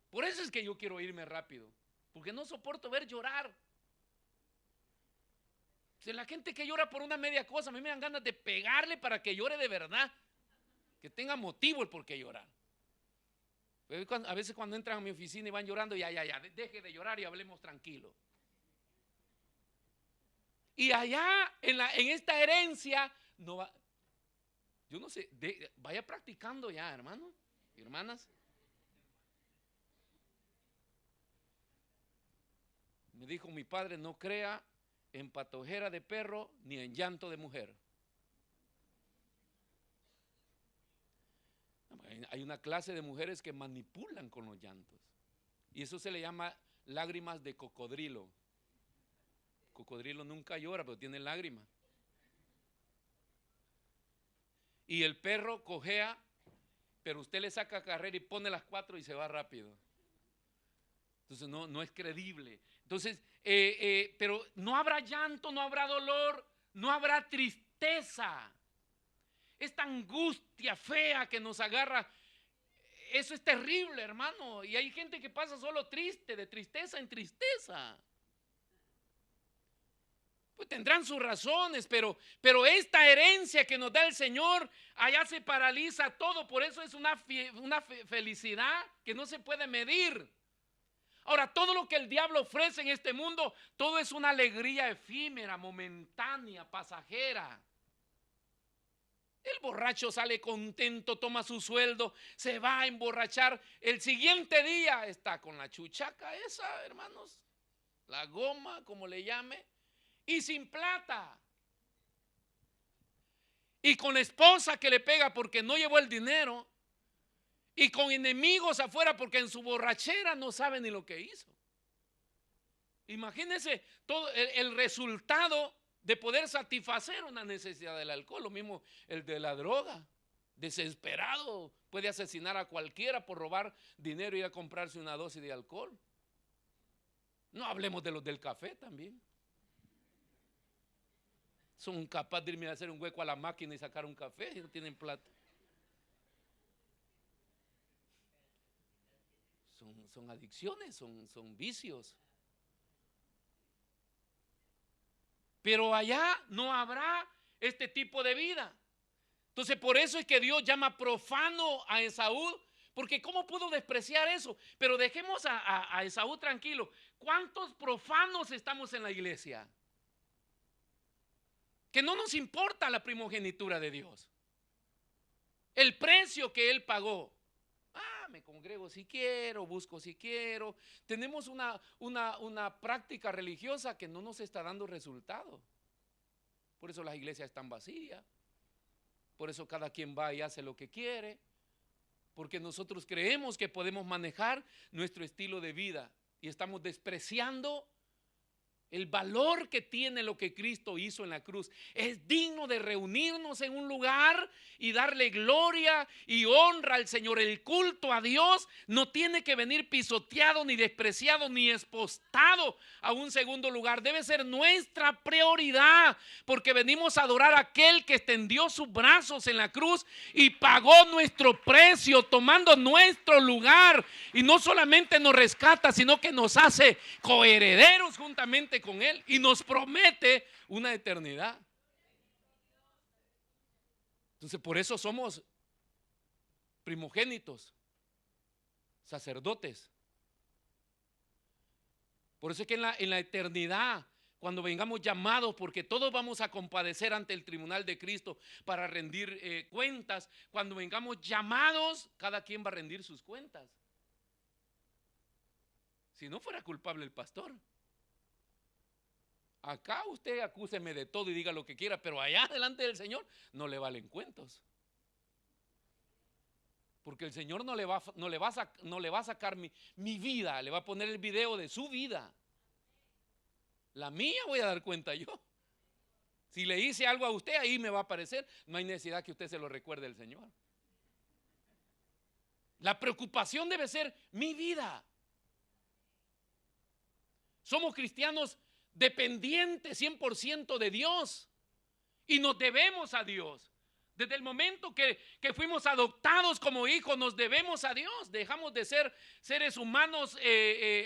Por eso es que yo quiero irme rápido, porque no soporto ver llorar. Si la gente que llora por una media cosa, a mí me dan ganas de pegarle para que llore de verdad, que tenga motivo el por qué llorar. A veces cuando entran a mi oficina y van llorando, ya, deje de llorar y hablemos tranquilo. Y allá en esta herencia no va, yo no sé, vaya practicando ya, hermano y hermanas. Me dijo mi padre: no crea en patojera de perro ni en llanto de mujer. Hay una clase de mujeres que manipulan con los llantos, y eso se le llama lágrimas de cocodrilo. Cocodrilo nunca llora, pero tiene lágrimas. Y el perro cojea, pero usted le saca carrera y pone las 4 y se va rápido. Entonces no es creíble. Entonces, pero no habrá llanto, no habrá dolor, no habrá tristeza. Esta angustia fea que nos agarra eso es terrible, hermano. Y hay gente que pasa solo triste, de tristeza en tristeza. Pues tendrán sus razones, pero esta herencia que nos da el Señor, allá se paraliza todo. Por eso es una felicidad que no se puede medir. Ahora, todo lo que el diablo ofrece en este mundo, todo es una alegría efímera, momentánea, pasajera. El borracho sale contento, toma su sueldo, se va a emborrachar. El siguiente día está con la chuchaca esa, hermanos, la goma, como le llame, y sin plata. Y con la esposa que le pega porque no llevó el dinero. Y con enemigos afuera porque en su borrachera no sabe ni lo que hizo. Imagínense todo el resultado de poder satisfacer una necesidad del alcohol. Lo mismo el de la droga. Desesperado puede asesinar a cualquiera por robar dinero y ir a comprarse una dosis de alcohol. No hablemos de los del café también. Son capaces de irme a hacer un hueco a la máquina y sacar un café y no tienen plata. Son adicciones, son vicios. Pero allá no habrá este tipo de vida. Entonces por eso es que Dios llama profano a Esaú, porque ¿cómo pudo despreciar eso? Pero dejemos a Esaú tranquilo. ¿Cuántos profanos estamos en la iglesia? Que no nos importa la primogenitura de Dios, el precio que Él pagó. Me congrego si quiero, busco si quiero. Tenemos una práctica religiosa que no nos está dando resultado. Por eso las iglesias están vacías. Por eso cada quien va y hace lo que quiere. Porque nosotros creemos que podemos manejar nuestro estilo de vida y estamos despreciando el valor que tiene lo que Cristo hizo en la cruz. Es digno de reunirnos en un lugar y darle gloria y honra al Señor. El culto a Dios no tiene que venir pisoteado, ni despreciado, ni expostado a un segundo lugar. Debe ser nuestra prioridad, porque venimos a adorar a aquel que extendió sus brazos en la cruz y pagó nuestro precio, tomando nuestro lugar. Y no solamente nos rescata, sino que nos hace coherederos juntamente con Él y nos promete una eternidad. Entonces por eso somos primogénitos, sacerdotes. Por eso es que en la eternidad, cuando vengamos llamados, porque todos vamos a compadecer ante el tribunal de Cristo para rendir cuentas, cuando vengamos llamados, cada quien va a rendir sus cuentas. Si no fuera culpable el pastor. Acá usted acúseme de todo y diga lo que quiera, pero allá delante del Señor no le valen cuentos. Porque el Señor no le va a sacar mi vida, le va a poner el video de su vida. La mía voy a dar cuenta yo. Si le hice algo a usted, ahí me va a aparecer. No hay necesidad que usted se lo recuerde al Señor. La preocupación debe ser mi vida. Somos cristianos dependientes 100% de Dios y nos debemos a Dios. Desde el momento que fuimos adoptados como hijos, nos debemos a Dios. Dejamos de ser seres humanos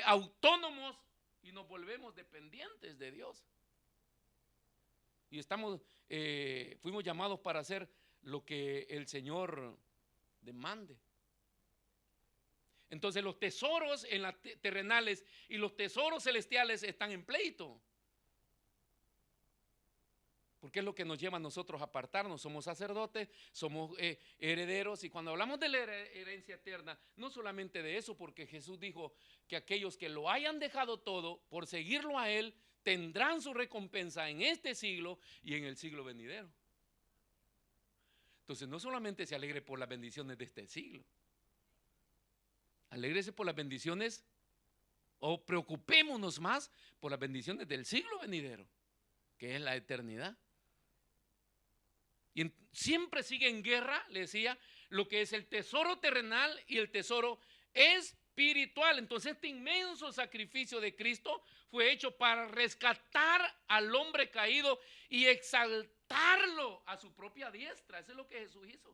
autónomos y nos volvemos dependientes de Dios. Y fuimos llamados para hacer lo que el Señor demande. Entonces los tesoros terrenales y los tesoros celestiales están en pleito. Porque es lo que nos lleva a nosotros a apartarnos. Somos sacerdotes, somos herederos. Y cuando hablamos de la herencia eterna, no solamente de eso, porque Jesús dijo que aquellos que lo hayan dejado todo por seguirlo a Él, tendrán su recompensa en este siglo y en el siglo venidero. Entonces no solamente se alegre por las bendiciones de este siglo. Alégrese por las bendiciones, o preocupémonos más por las bendiciones del siglo venidero, que es la eternidad. Y siempre sigue en guerra, le decía, lo que es el tesoro terrenal y el tesoro espiritual. Entonces este inmenso sacrificio de Cristo fue hecho para rescatar al hombre caído y exaltarlo a su propia diestra. Eso es lo que Jesús hizo.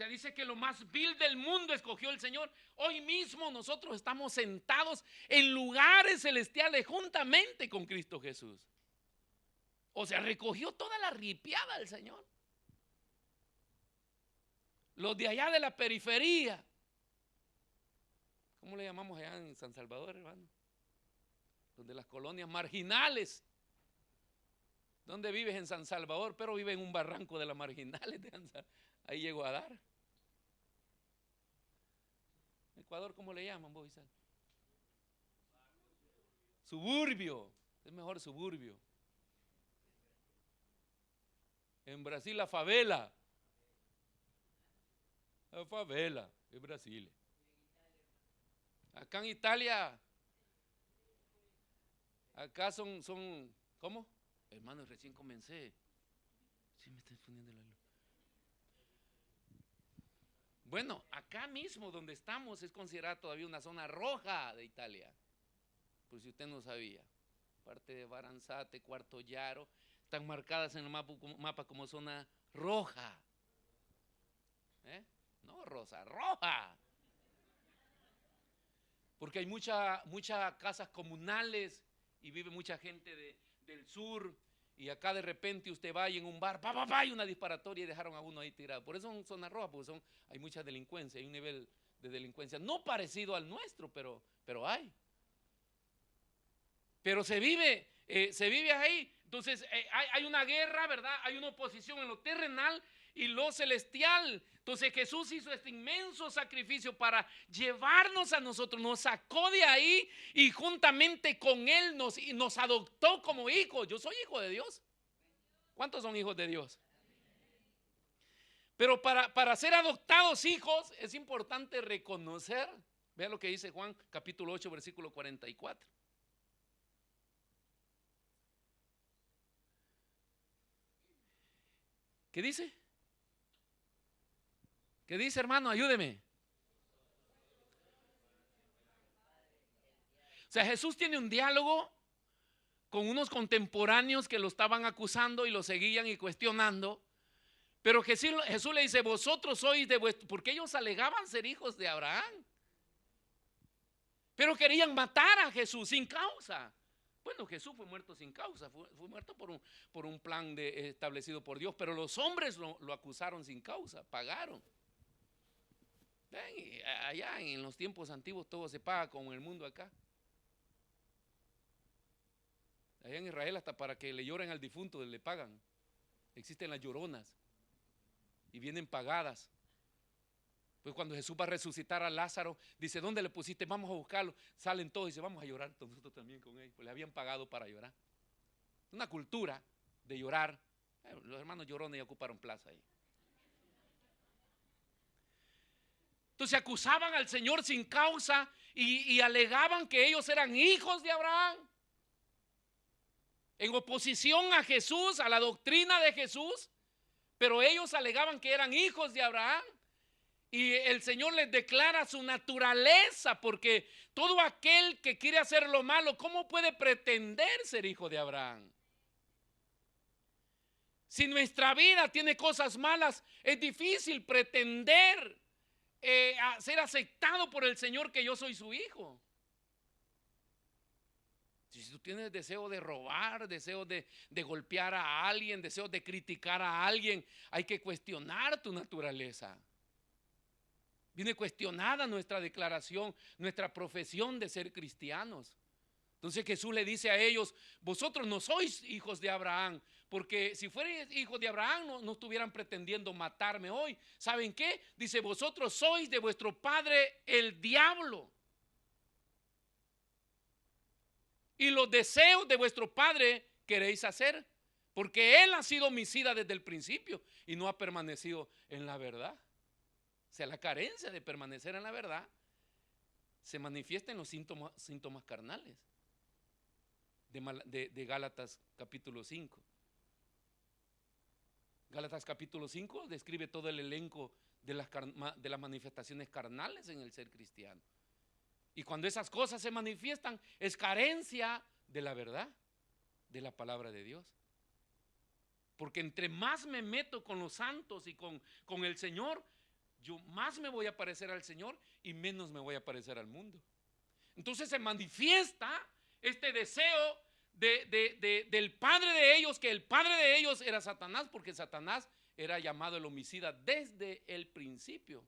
sea, dice que lo más vil del mundo escogió el Señor. Hoy mismo nosotros estamos sentados en lugares celestiales juntamente con Cristo Jesús. O sea, recogió toda la ripiada el Señor. Los de allá de la periferia. ¿Cómo le llamamos allá en San Salvador, hermano? Donde las colonias marginales. ¿Dónde vives en San Salvador? Pero vive en un barranco de las marginales. Ahí llegó a dar. Ecuador, ¿cómo le llaman vos, Isaac? Suburbio. Es mejor suburbio. En Brasil la favela. La favela es Brasil. Acá en Italia, acá son, ¿cómo? Hermano, recién comencé. Sí, me está poniendo la luz. Bueno, acá mismo donde estamos es considerada todavía una zona roja de Italia. Por si usted no sabía. Parte de Baranzate, Cuarto Llaro, están marcadas en el mapa como zona roja. No rosa, roja. Porque hay muchas casas comunales y vive mucha gente del sur. Y acá de repente usted va y en un bar, hay una disparatoria y dejaron a uno ahí tirado. Por eso son zonas rojas, porque hay mucha delincuencia, hay un nivel de delincuencia no parecido al nuestro, pero hay. Pero se vive ahí. Entonces hay una guerra, ¿verdad? Hay una oposición en lo terrenal y lo celestial. Entonces Jesús hizo este inmenso sacrificio para llevarnos a nosotros, nos sacó de ahí y juntamente con Él nos adoptó como hijos. Yo soy hijo de Dios. ¿Cuántos son hijos de Dios? Pero para ser adoptados hijos es importante reconocer. Vea lo que dice Juan capítulo 8 versículo 44. ¿Qué dice? ¿Qué dice, hermano? Ayúdeme. O sea, Jesús tiene un diálogo con unos contemporáneos que lo estaban acusando y lo seguían y cuestionando. Pero Jesús le dice, vosotros sois de vuestro, porque ellos alegaban ser hijos de Abraham. Pero querían matar a Jesús sin causa. Bueno, Jesús fue muerto sin causa, fue muerto por un plan establecido por Dios, pero los hombres lo acusaron sin causa, pagaron. Ven, allá en los tiempos antiguos todo se paga como en el mundo acá. Allá en Israel hasta para que le lloren al difunto le pagan. Existen las lloronas y vienen pagadas. Pues cuando Jesús va a resucitar a Lázaro, dice, ¿dónde le pusiste? Vamos a buscarlo. Salen todos y dicen, vamos a llorar nosotros también con él. Pues le habían pagado para llorar. Una cultura de llorar. Los hermanos llorones ya ocuparon plaza ahí. Entonces acusaban al Señor sin causa y alegaban que ellos eran hijos de Abraham. En oposición a Jesús, a la doctrina de Jesús. Pero ellos alegaban que eran hijos de Abraham. Y el Señor les declara su naturaleza, porque todo aquel que quiere hacer lo malo, ¿cómo puede pretender ser hijo de Abraham? Si nuestra vida tiene cosas malas, es difícil pretender ser aceptado por el Señor que yo soy su hijo. Si tú tienes deseo de robar, deseo de golpear a alguien, deseo de criticar a alguien, hay que cuestionar tu naturaleza. Viene cuestionada nuestra declaración, nuestra profesión de ser cristianos. Entonces Jesús le dice a ellos, vosotros no sois hijos de Abraham, porque si fuerais hijos de Abraham no estuvieran pretendiendo matarme hoy. ¿Saben qué? Dice, vosotros sois de vuestro padre el diablo. Y los deseos de vuestro padre queréis hacer, porque él ha sido homicida desde el principio y no ha permanecido en la verdad. O sea, la carencia de permanecer en la verdad se manifiesta en los síntomas carnales de Gálatas capítulo 5. Gálatas capítulo 5 describe todo el elenco de las manifestaciones carnales en el ser cristiano. Y cuando esas cosas se manifiestan, es carencia de la verdad, de la palabra de Dios. Porque entre más me meto con los santos y con el Señor, yo más me voy a parecer al Señor y menos me voy a parecer al mundo. Entonces se manifiesta este deseo del padre de ellos, que el padre de ellos era Satanás, porque Satanás era llamado el homicida desde el principio.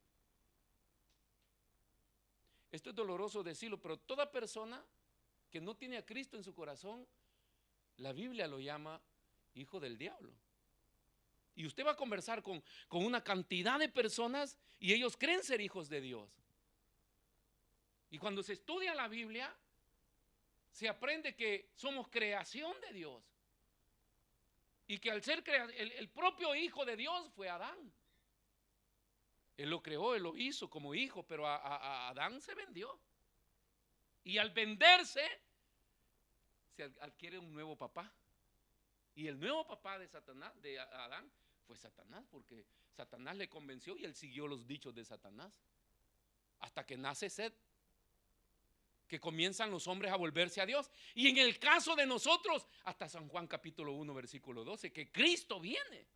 Esto es doloroso decirlo, pero toda persona que no tiene a Cristo en su corazón, la Biblia lo llama hijo del diablo. Y usted va a conversar con una cantidad de personas y ellos creen ser hijos de Dios. Y cuando se estudia la Biblia, se aprende que somos creación de Dios. Y que al ser el propio hijo de Dios fue Adán. Él lo creó, él lo hizo como hijo, pero a Adán se vendió. Y al venderse, se adquiere un nuevo papá. Y el nuevo papá de Satanás, de Adán, fue Satanás, porque Satanás le convenció y él siguió los dichos de Satanás. Hasta que nace Set, que comienzan los hombres a volverse a Dios. Y en el caso de nosotros, hasta San Juan capítulo 1 versículo 12, que Cristo viene,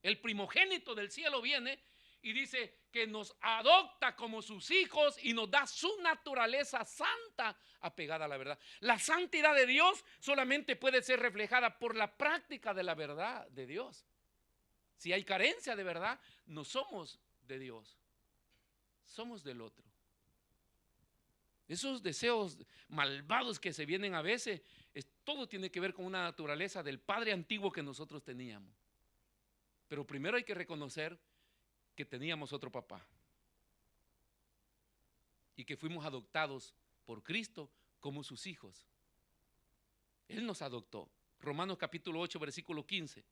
el primogénito del cielo viene y dice que nos adopta como sus hijos y nos da su naturaleza santa apegada a la verdad. La santidad de Dios solamente puede ser reflejada por la práctica de la verdad de Dios. Si hay carencia de verdad, no somos de Dios, somos del otro. Esos deseos malvados que se vienen a veces, todo tiene que ver con una naturaleza del padre antiguo que nosotros teníamos. Pero primero hay que reconocer que teníamos otro papá y que fuimos adoptados por Cristo como sus hijos. Él nos adoptó. Romanos capítulo 8 versículo 15.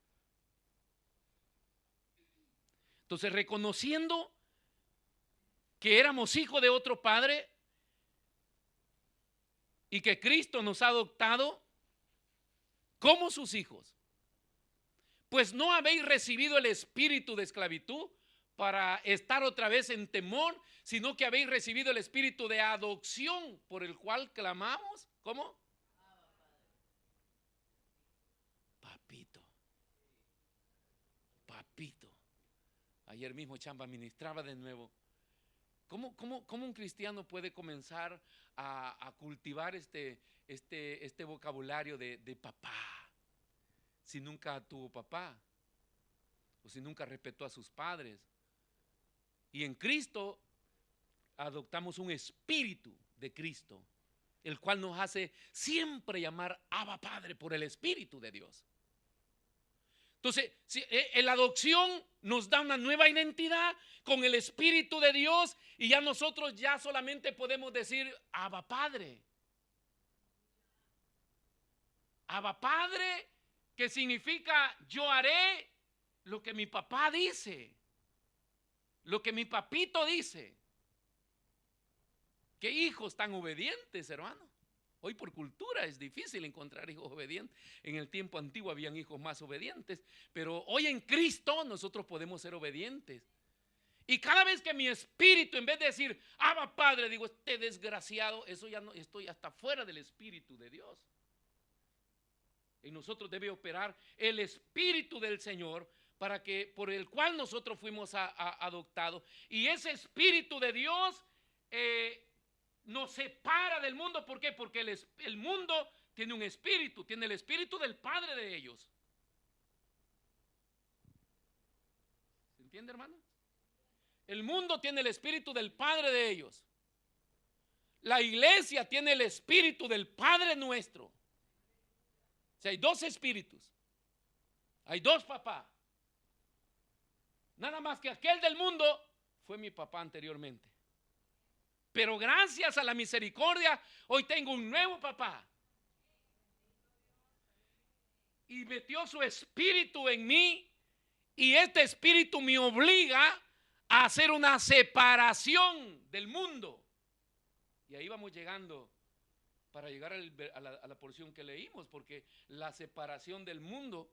Entonces, reconociendo que éramos hijos de otro padre y que Cristo nos ha adoptado como sus hijos, pues no habéis recibido el espíritu de esclavitud para estar otra vez en temor, sino que habéis recibido el espíritu de adopción por el cual clamamos. ¿Cómo? Papito. Papito. Ayer mismo Chamba ministraba de nuevo. ¿Cómo un cristiano puede comenzar a cultivar este vocabulario de papá si nunca tuvo papá o si nunca respetó a sus padres? Y en Cristo adoptamos un espíritu de Cristo, el cual nos hace siempre llamar Abba Padre por el Espíritu de Dios. Entonces, la adopción nos da una nueva identidad con el Espíritu de Dios y ya nosotros ya solamente podemos decir Abba Padre. Abba Padre, que significa yo haré lo que mi papá dice, lo que mi papito dice. ¿Qué hijos tan obedientes, hermano? Hoy por cultura es difícil encontrar hijos obedientes. En el tiempo antiguo habían hijos más obedientes, pero hoy en Cristo nosotros podemos ser obedientes. Y cada vez que mi espíritu, en vez de decir Abba Padre, digo este desgraciado, eso ya no, estoy hasta fuera del espíritu de Dios. En nosotros debe operar el espíritu del Señor para que por el cual nosotros fuimos adoptados. Y ese espíritu de Dios nos separa del mundo. ¿Por qué? Porque el mundo tiene un espíritu, tiene el espíritu del padre de ellos. ¿Se entiende, hermano? El mundo tiene el espíritu del padre de ellos. La iglesia tiene el espíritu del Padre nuestro. O sea, hay dos espíritus, hay dos papás. Nada más que aquel del mundo fue mi papá anteriormente. Pero gracias a la misericordia, hoy tengo un nuevo papá. Y metió su espíritu en mí. Y este espíritu me obliga a hacer una separación del mundo. Y ahí vamos llegando para llegar a la porción que leímos. Porque la separación del mundo,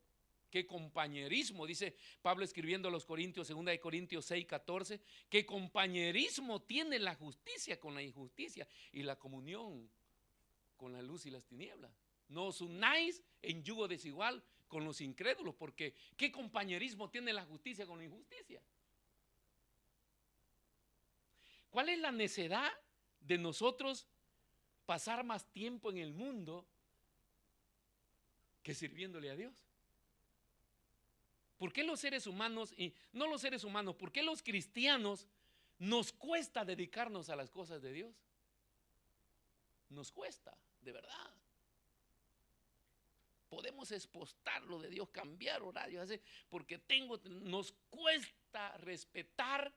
qué compañerismo, dice Pablo escribiendo a los Corintios, 2 Corintios 6, 14, qué compañerismo tiene la justicia con la injusticia y la comunión con la luz y las tinieblas. No os unáis en yugo desigual con los incrédulos, porque qué compañerismo tiene la justicia con la injusticia. ¿Cuál es la necedad de nosotros pasar más tiempo en el mundo que sirviéndole a Dios? ¿Por qué los seres humanos, y no los seres humanos, por qué los cristianos nos cuesta dedicarnos a las cosas de Dios? Nos cuesta, de verdad. Podemos expostarlo de Dios, cambiar horarios, porque nos cuesta respetar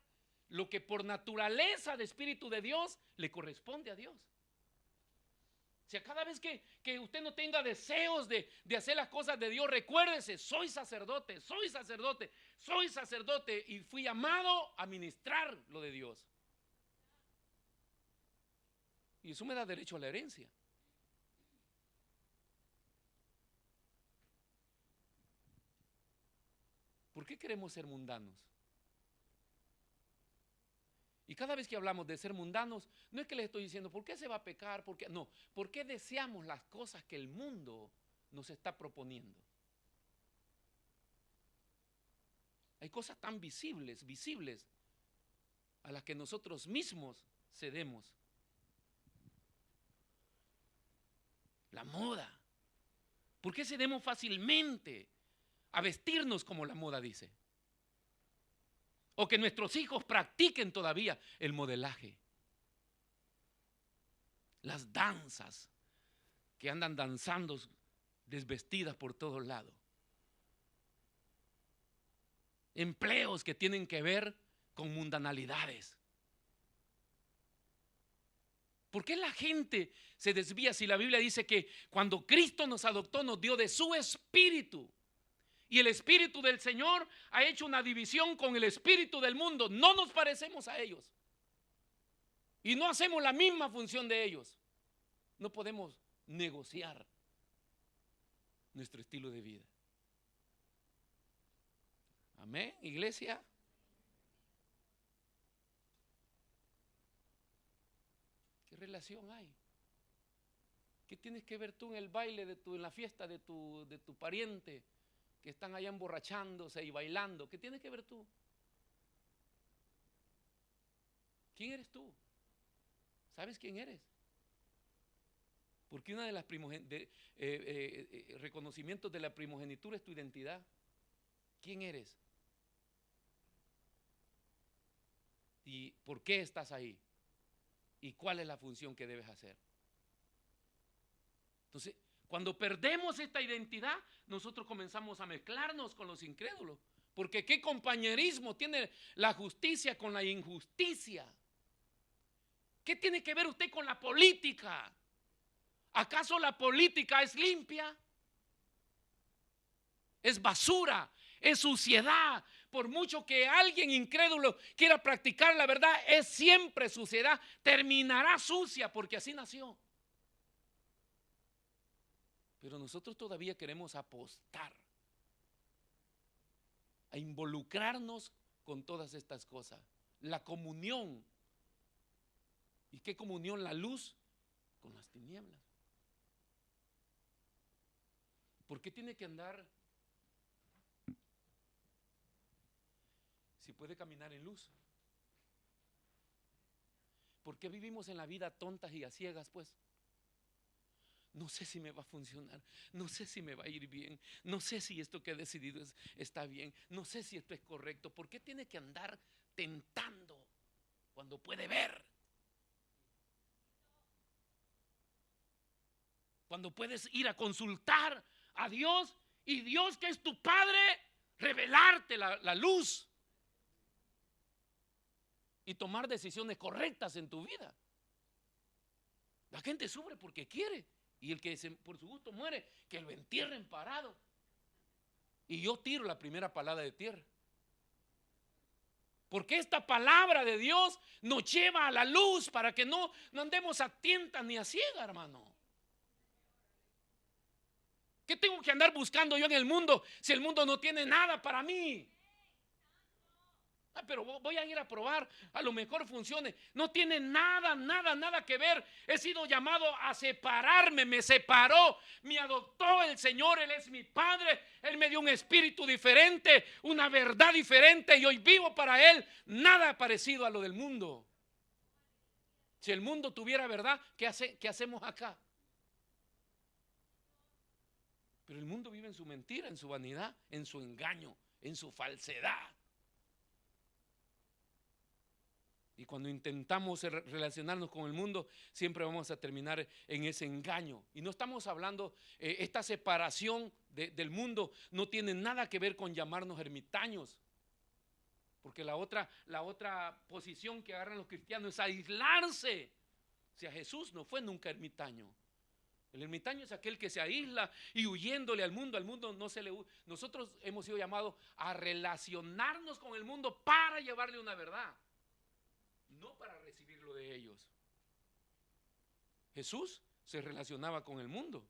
lo que por naturaleza de Espíritu de Dios le corresponde a Dios. O sea, cada vez que usted no tenga deseos de hacer las cosas de Dios, recuérdese, soy sacerdote, soy sacerdote, soy sacerdote y fui llamado a ministrar lo de Dios. Y eso me da derecho a la herencia. ¿Por qué queremos ser mundanos? Y cada vez que hablamos de ser mundanos, no es que les estoy diciendo, ¿por qué se va a pecar? ¿Por qué? No, ¿por qué deseamos las cosas que el mundo nos está proponiendo? Hay cosas tan visibles a las que nosotros mismos cedemos. La moda. ¿Por qué cedemos fácilmente a vestirnos como la moda dice? O que nuestros hijos practiquen todavía el modelaje. Las danzas que andan danzando desvestidas por todos lados. Empleos que tienen que ver con mundanalidades. ¿Por qué la gente se desvía si la Biblia dice que cuando Cristo nos adoptó nos dio de su espíritu? Y el espíritu del Señor ha hecho una división con el espíritu del mundo. No nos parecemos a ellos. Y no hacemos la misma función de ellos. No podemos negociar nuestro estilo de vida. Amén, iglesia. ¿Qué relación hay? ¿Qué tienes que ver tú en el baile en la fiesta de tu pariente? Que están allá emborrachándose y bailando. ¿Qué tienes que ver tú? ¿Quién eres tú? ¿Sabes quién eres? Porque una de las reconocimientos de la primogenitura es tu identidad. ¿Quién eres? ¿Y por qué estás ahí? ¿Y cuál es la función que debes hacer? Entonces, cuando perdemos esta identidad, nosotros comenzamos a mezclarnos con los incrédulos. Porque ¿qué compañerismo tiene la justicia con la injusticia? ¿Qué tiene que ver usted con la política? ¿Acaso la política es limpia? Es basura, es suciedad. Por mucho que alguien incrédulo quiera practicar la verdad, es siempre suciedad. Terminará sucia porque así nació. Pero nosotros todavía queremos apostar a involucrarnos con todas estas cosas. La comunión. ¿Y qué comunión? La luz con las tinieblas. ¿Por qué tiene que andar si puede caminar en luz? ¿Por qué vivimos en la vida tontas y a ciegas, pues? No sé si me va a funcionar, no sé si me va a ir bien, no sé si esto que he decidido está bien, no sé si esto es correcto. ¿Por qué tiene que andar tentando cuando puede ver? Cuando puedes ir a consultar a Dios y Dios, que es tu Padre, revelarte la luz y tomar decisiones correctas en tu vida. La gente sufre porque quiere. Y el que por su gusto muere, que lo entierren parado. Y yo tiro la primera palada de tierra. Porque esta palabra de Dios nos lleva a la luz para que no andemos a tientas ni a ciegas, hermano. ¿Qué tengo que andar buscando yo en el mundo si el mundo no tiene nada para mí? Pero voy a ir a probar, a lo mejor funcione. No tiene nada que ver. He sido llamado a separarme, me separó, me adoptó el Señor, Él es mi Padre, Él me dio un espíritu diferente, una verdad diferente y hoy vivo para Él, nada parecido a lo del mundo. Si el mundo tuviera verdad, ¿qué hacemos acá? Pero el mundo vive en su mentira, en su vanidad, en su engaño, en su falsedad. Y cuando intentamos relacionarnos con el mundo, siempre vamos a terminar en ese engaño. Y no estamos hablando, esta separación del mundo no tiene nada que ver con llamarnos ermitaños. Porque la otra posición que agarran los cristianos es aislarse. O sea, Jesús no fue nunca ermitaño. El ermitaño es aquel que se aísla y huyéndole al mundo. Al mundo no se le huye. Nosotros hemos sido llamados a relacionarnos con el mundo para llevarle una verdad, no para recibirlo de ellos. Jesús se relacionaba con el mundo,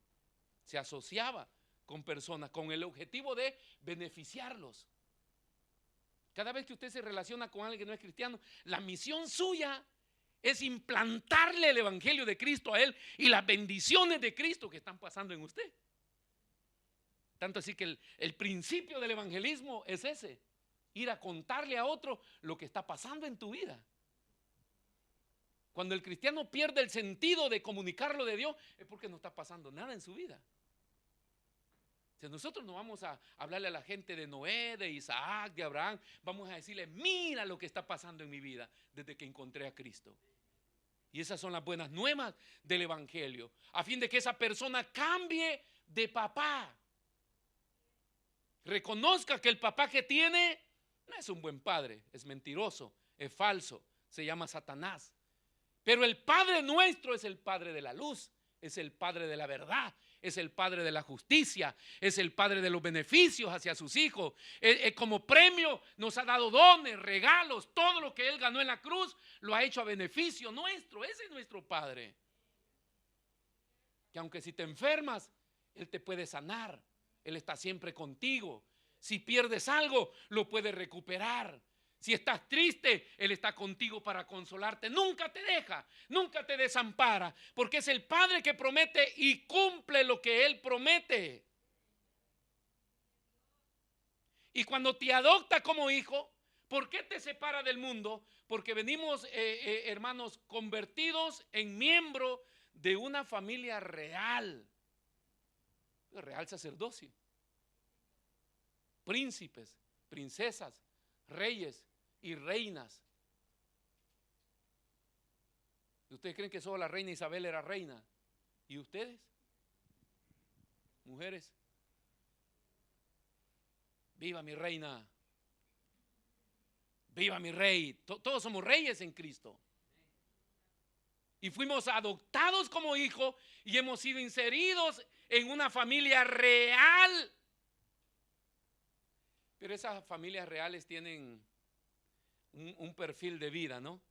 se asociaba con personas con el objetivo de beneficiarlos. Cada vez que usted se relaciona con alguien que no es cristiano, la misión suya es implantarle el evangelio de Cristo a él y las bendiciones de Cristo que están pasando en usted. Tanto así que el principio del evangelismo es ese: ir a contarle a otro lo que está pasando en tu vida. Cuando el cristiano pierde el sentido de comunicarlo de Dios, es porque no está pasando nada en su vida. O sea, nosotros no vamos a hablarle a la gente de Noé, de Isaac, de Abraham. Vamos a decirle: mira lo que está pasando en mi vida desde que encontré a Cristo. Y esas son las buenas nuevas del evangelio, a fin de que esa persona cambie de papá. Reconozca que el papá que tiene no es un buen padre, es mentiroso, es falso, se llama Satanás. Pero el Padre nuestro es el Padre de la luz, es el Padre de la verdad, es el Padre de la justicia, es el Padre de los beneficios hacia sus hijos. Como premio nos ha dado dones, regalos, todo lo que Él ganó en la cruz lo ha hecho a beneficio nuestro. Ese es nuestro Padre. Que aunque si te enfermas, Él te puede sanar, Él está siempre contigo. Si pierdes algo, lo puede recuperar. Si estás triste, Él está contigo para consolarte. Nunca te deja, nunca te desampara, porque es el Padre que promete y cumple lo que Él promete. Y cuando te adopta como hijo, ¿por qué te separa del mundo? Porque venimos, hermanos, convertidos en miembro de una familia real, real sacerdocio, príncipes, princesas, reyes y reinas. ¿Ustedes creen que solo la reina Isabel era reina? ¿Y ustedes? Mujeres. Viva mi reina. Viva mi rey. Todos somos reyes en Cristo. Y fuimos adoptados como hijos y hemos sido inseridos en una familia real. Pero esas familias reales tienen un perfil de vida, ¿no?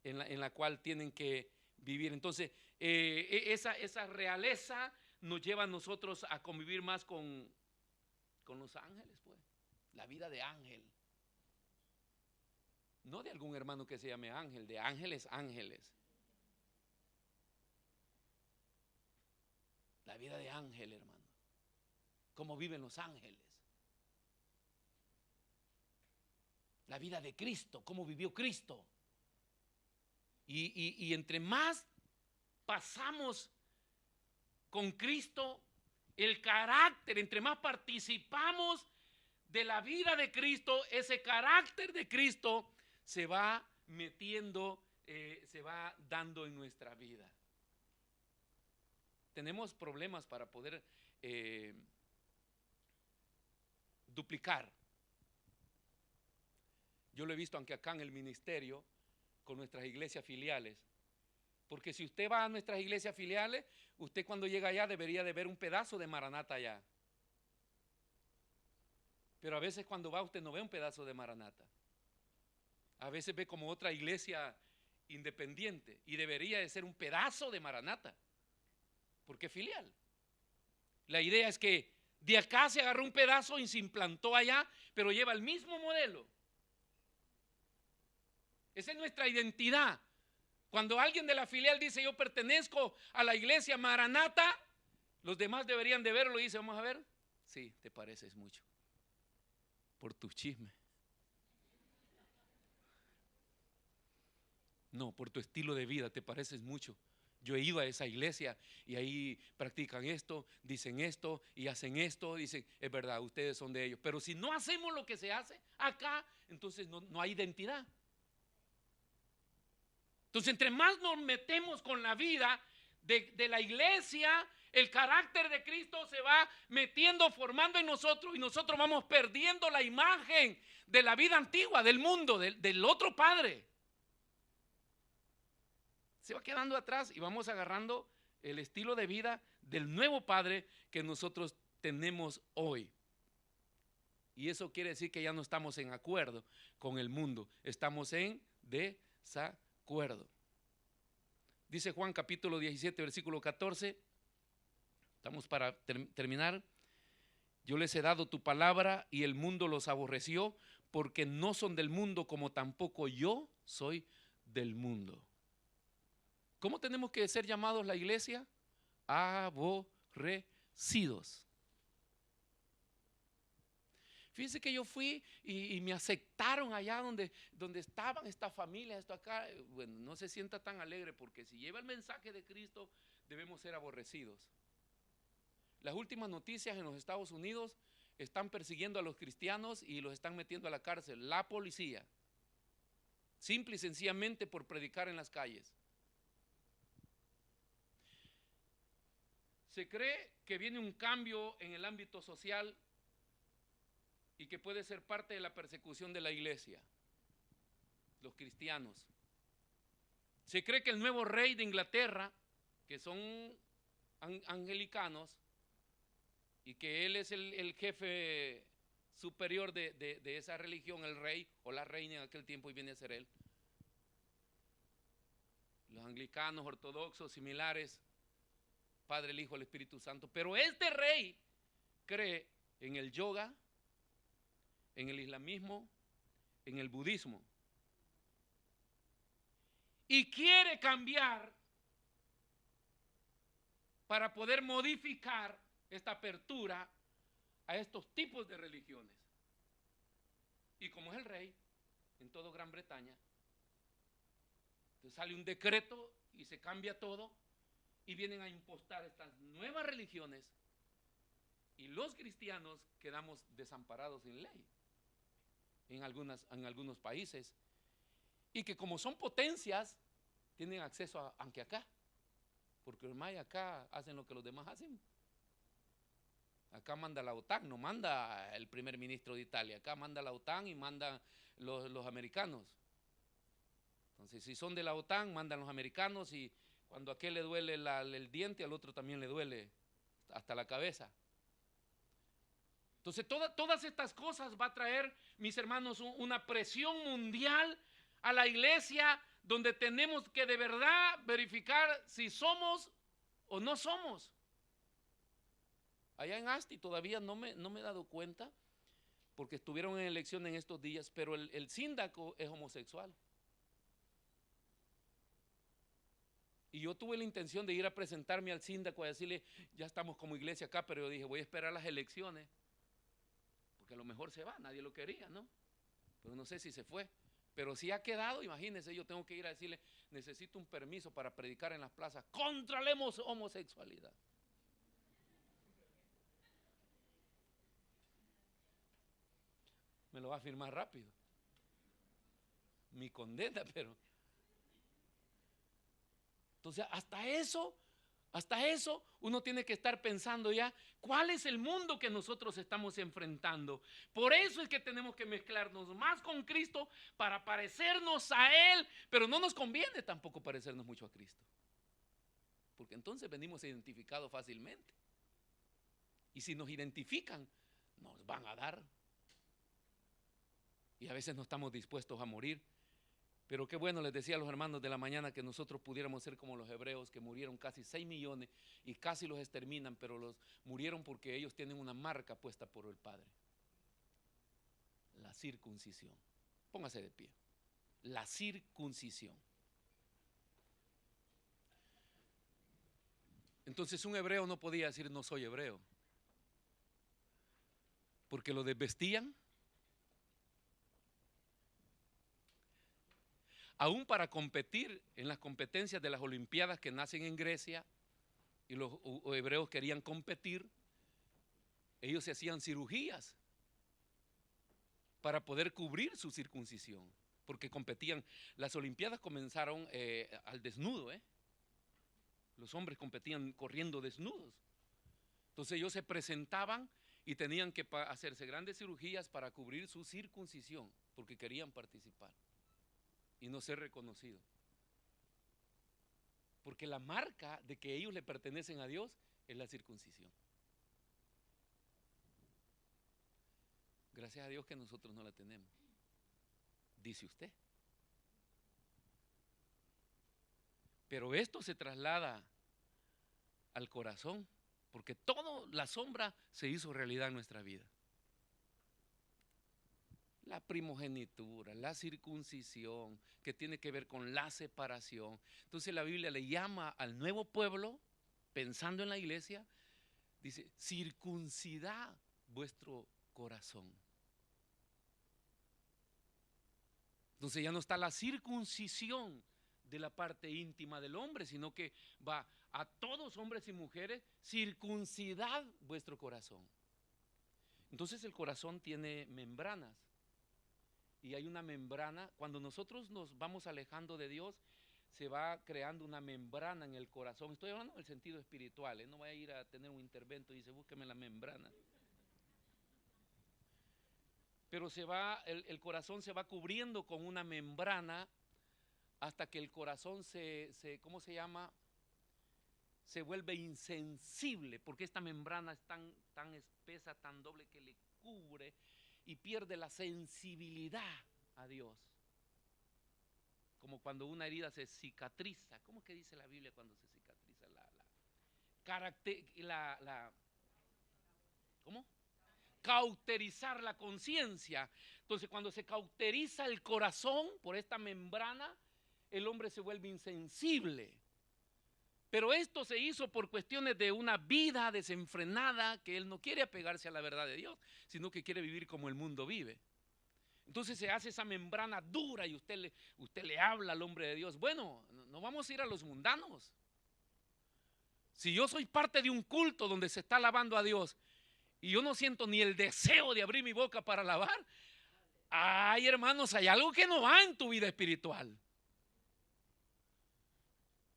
En la cual tienen que vivir. Entonces, esa realeza nos lleva a nosotros a convivir más con los ángeles, pues. La vida de ángel. No de algún hermano que se llame ángel, de ángeles. La vida de ángel, hermano. Cómo viven los ángeles. La vida de Cristo, cómo vivió Cristo. Y entre más pasamos con Cristo, el carácter, entre más participamos de la vida de Cristo, ese carácter de Cristo se va metiendo, se va dando en nuestra vida. Tenemos problemas para poder duplicar. Yo lo he visto aunque acá en el ministerio con nuestras iglesias filiales, porque si usted va a nuestras iglesias filiales, usted cuando llega allá debería de ver un pedazo de Maranata allá. Pero a veces cuando va usted no ve un pedazo de Maranata. A veces ve como otra iglesia independiente y debería de ser un pedazo de Maranata, porque es filial. La idea es que de acá se agarró un pedazo y se implantó allá, pero lleva el mismo modelo. Esa es nuestra identidad. Cuando alguien de la filial dice: yo pertenezco a la iglesia Maranata, los demás deberían de verlo y dice: vamos a ver. Sí, te pareces mucho por tu chisme. No, por tu estilo de vida te pareces mucho. Yo he ido a esa iglesia y ahí practican esto, dicen esto y hacen esto. Dicen, es verdad, ustedes son de ellos. Pero si no hacemos lo que se hace acá, entonces no hay identidad. Entonces, entre más nos metemos con la vida de la iglesia, el carácter de Cristo se va metiendo, formando en nosotros, y nosotros vamos perdiendo la imagen de la vida antigua, del mundo, del otro padre. Se va quedando atrás y vamos agarrando el estilo de vida del nuevo padre que nosotros tenemos hoy. Y eso quiere decir que ya no estamos en acuerdo con el mundo, estamos en desacuerdo. Dice Juan capítulo 17, versículo 14, estamos para terminar. Yo les he dado tu palabra y el mundo los aborreció porque no son del mundo como tampoco yo soy del mundo. ¿Cómo tenemos que ser llamados la iglesia? Aborrecidos. Fíjense que yo fui y me aceptaron allá donde estaban estas familias, esto acá. Bueno, no se sienta tan alegre porque si lleva el mensaje de Cristo debemos ser aborrecidos. Las últimas noticias en los Estados Unidos están persiguiendo a los cristianos y los están metiendo a la cárcel, la policía, simple y sencillamente por predicar en las calles. Se cree que viene un cambio en el ámbito social y que puede ser parte de la persecución de la iglesia, los cristianos. Se cree que el nuevo rey de Inglaterra, que son anglicanos, y que él es el jefe superior de esa religión, el rey o la reina en aquel tiempo, y viene a ser él. Los anglicanos, ortodoxos, similares, Padre, el Hijo, el Espíritu Santo. Pero este rey cree en el yoga, en el islamismo, en el budismo. Y quiere cambiar para poder modificar esta apertura a estos tipos de religiones. Y como es el rey en toda Gran Bretaña, entonces sale un decreto y se cambia todo y vienen a impostar estas nuevas religiones y los cristianos quedamos desamparados sin ley en algunos países, y que como son potencias tienen acceso aunque acá, porque los mayas acá hacen lo que los demás hacen. Acá manda la OTAN, no manda el primer ministro de Italia, acá manda la OTAN y mandan los americanos. Entonces, si son de la OTAN, mandan los americanos, y cuando a aquel le duele el diente, al otro también le duele hasta la cabeza. Entonces, todas estas cosas va a traer, mis hermanos, una presión mundial a la iglesia, donde tenemos que de verdad verificar si somos o no somos. Allá en Asti todavía no me he dado cuenta, porque estuvieron en elección en estos días, pero el síndaco es homosexual. Y yo tuve la intención de ir a presentarme al síndaco, a decirle, ya estamos como iglesia acá, pero yo dije, voy a esperar las elecciones, porque a lo mejor se va, nadie lo quería, ¿no? Pero no sé si se fue. Pero si ha quedado, imagínense, yo tengo que ir a decirle, necesito un permiso para predicar en las plazas contra la homosexualidad. Me lo va a firmar rápido. Mi condena, pero... Entonces, hasta eso uno tiene que estar pensando ya, ¿cuál es el mundo que nosotros estamos enfrentando? Por eso es que tenemos que mezclarnos más con Cristo para parecernos a Él, pero no nos conviene tampoco parecernos mucho a Cristo, porque entonces venimos identificados fácilmente. Y si nos identifican, nos van a dar. Y a veces no estamos dispuestos a morir. Pero qué bueno, les decía a los hermanos de la mañana, que nosotros pudiéramos ser como los hebreos, que murieron casi 6 millones y casi los exterminan, pero los murieron porque ellos tienen una marca puesta por el Padre. La circuncisión. Póngase de pie. La circuncisión. Entonces un hebreo no podía decir no soy hebreo, porque lo desvestían. aún para competir en las competencias de las Olimpiadas que nacen en Grecia, y los hebreos querían competir, ellos se hacían cirugías para poder cubrir su circuncisión, porque competían. Las Olimpiadas comenzaron al desnudo, los hombres competían corriendo desnudos. Entonces ellos se presentaban y tenían que hacerse grandes cirugías para cubrir su circuncisión, porque querían participar y no ser reconocidos. Porque la marca de que ellos le pertenecen a Dios es la circuncisión. Gracias a Dios que nosotros no la tenemos, dice usted. Pero esto se traslada al corazón, porque toda la sombra se hizo realidad en nuestra vida. La primogenitura, la circuncisión, que tiene que ver con la separación. Entonces la Biblia le llama al nuevo pueblo, pensando en la iglesia, dice, circuncidad vuestro corazón. Entonces ya no está la circuncisión de la parte íntima del hombre, sino que va a todos hombres y mujeres, circuncidad vuestro corazón. Entonces el corazón tiene membranas, y hay una membrana. Cuando nosotros nos vamos alejando de Dios, se va creando una membrana en el corazón. Estoy hablando del sentido espiritual, no voy a ir a tener un intervento y dice, búsqueme la membrana. Pero el corazón se va cubriendo con una membrana hasta que el corazón ¿cómo se llama? Se vuelve insensible, porque esta membrana es tan espesa, tan doble, que le cubre y pierde la sensibilidad a Dios. Como cuando una herida se cicatriza. ¿Cómo que dice la Biblia cuando se cicatriza? ¿Cómo? Cauterizar la conciencia. Entonces cuando se cauteriza el corazón por esta membrana, el hombre se vuelve insensible. Pero esto se hizo por cuestiones de una vida desenfrenada, que él no quiere apegarse a la verdad de Dios, sino que quiere vivir como el mundo vive. Entonces se hace esa membrana dura y usted le habla al hombre de Dios. Bueno, no vamos a ir a los mundanos. Si yo soy parte de un culto donde se está alabando a Dios y yo no siento ni el deseo de abrir mi boca para alabar, ay, hermanos, hay algo que no va en tu vida espiritual.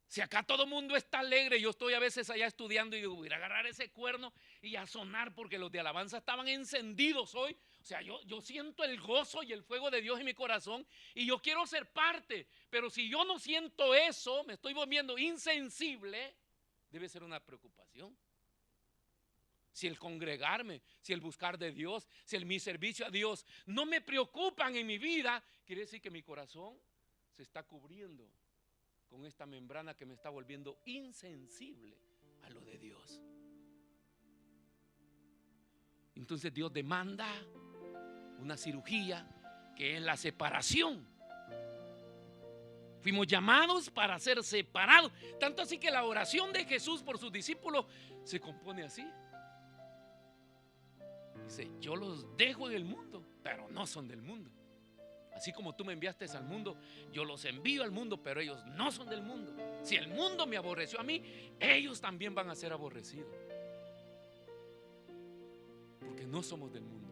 Si acá todo el mundo está alegre, yo estoy a veces allá estudiando y digo, voy a agarrar ese cuerno y a sonar, porque los de alabanza estaban encendidos hoy. O sea, yo siento el gozo y el fuego de Dios en mi corazón y yo quiero ser parte. Pero si yo no siento eso, me estoy volviendo insensible, debe ser una preocupación. Si el congregarme, si el buscar de Dios, si mi servicio a Dios no me preocupan en mi vida, quiere decir que mi corazón se está cubriendo con esta membrana que me está volviendo insensible a lo de Dios. Entonces Dios demanda una cirugía que es la separación. Fuimos llamados para ser separados. Tanto así que la oración de Jesús por sus discípulos se compone así. Dice, yo los dejo en el mundo, pero no son del mundo. Así como tú me enviaste al mundo, yo los envío al mundo, pero ellos no son del mundo. Si el mundo me aborreció a mí, ellos también van a ser aborrecidos. Porque no somos del mundo.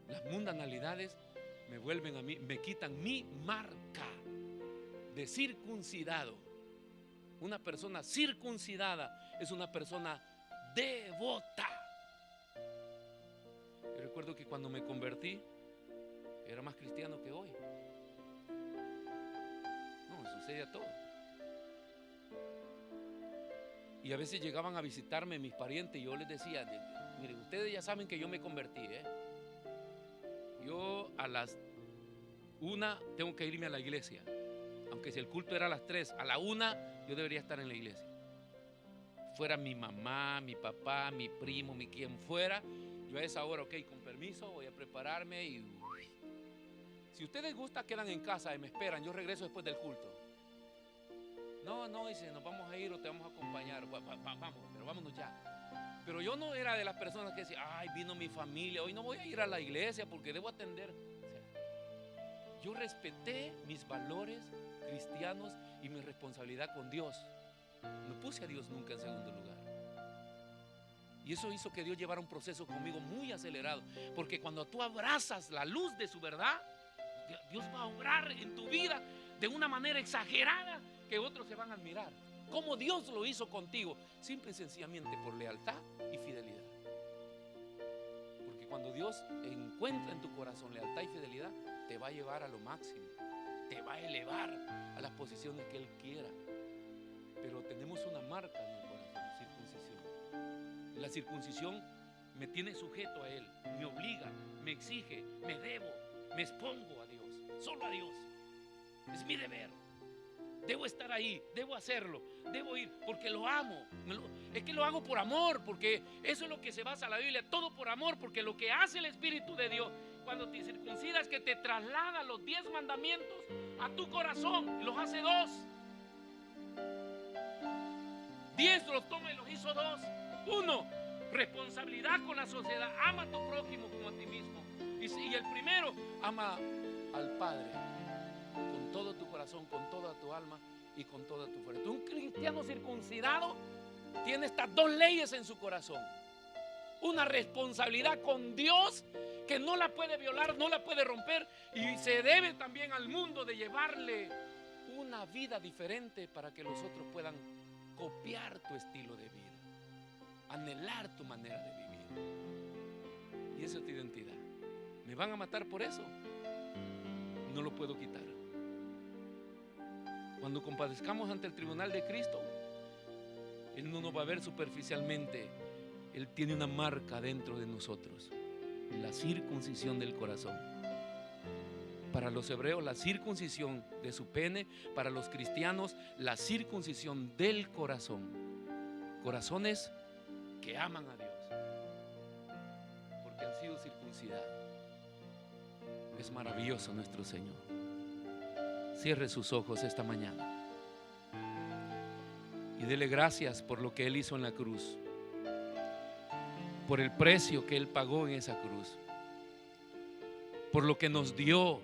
Las mundanalidades me vuelven a mí, me quitan mi marca de circuncidado. Una persona circuncidada es una persona devota. Yo recuerdo que cuando me convertí, era más cristiano que hoy. No, me sucede a todos. Y a veces llegaban a visitarme mis parientes y yo les decía, miren, ustedes ya saben que yo me convertí, Yo a las 1 tengo que irme a la iglesia. Aunque si el culto era a las 3, a la 1 yo debería estar en la iglesia. Fuera mi mamá, mi papá, mi primo, quien fuera, yo a esa hora, ok, con permiso, voy a prepararme y... Si ustedes gustan, quedan en casa y me esperan, yo regreso después del culto. No, dice, nos vamos a ir o te vamos a acompañar. Vamos, pero vámonos ya. Pero yo no era de las personas que decían, ay, vino mi familia, hoy no voy a ir a la iglesia porque debo atender. O sea, yo respeté mis valores cristianos y mi responsabilidad con Dios. No puse a Dios nunca en segundo lugar. Y eso hizo que Dios llevara un proceso conmigo muy acelerado. Porque cuando tú abrazas la luz de su verdad, Dios va a obrar en tu vida de una manera exagerada que otros se van a admirar. Como Dios lo hizo contigo, simple y sencillamente por lealtad y fidelidad. Porque cuando Dios encuentra en tu corazón lealtad y fidelidad, te va a llevar a lo máximo, te va a elevar a las posiciones que Él quiera. Pero tenemos una marca en el corazón, circuncisión. La circuncisión me tiene sujeto a Él, me obliga, me exige, me debo, me expongo a Dios, solo a Dios. Es mi deber. Debo estar ahí, debo hacerlo, debo ir, porque lo amo. Es que lo hago por amor, porque eso es lo que se basa la Biblia, todo por amor, porque lo que hace el Espíritu de Dios cuando te circuncidas es que te traslada los 10 mandamientos a tu corazón y los hace 2. 10 los toma y los hizo 2. 1, responsabilidad con la sociedad, ama a tu prójimo como a ti mismo. Y el primero, ama al Padre con todo tu corazón, con toda tu alma y con toda tu fuerza. Un cristiano circuncidado tiene estas 2 leyes en su corazón. Una responsabilidad con Dios que no la puede violar, no la puede romper, y se debe también al mundo de llevarle una vida diferente para que los otros puedan copiar tu estilo de vida, anhelar tu manera de vivir. Y esa es tu identidad. ¿Me van a matar por eso? No lo puedo quitar. Cuando compadezcamos ante el tribunal de Cristo, Él no nos va a ver superficialmente. Él tiene una marca dentro de nosotros, la circuncisión del corazón. Para los hebreos, la circuncisión de su pene; para los cristianos, la circuncisión del corazón. Corazones que aman a Dios porque han sido circuncidados. Es maravilloso nuestro Señor. Cierre sus ojos esta mañana y dele gracias por lo que Él hizo en la cruz, por el precio que Él pagó en esa cruz, por lo que nos dio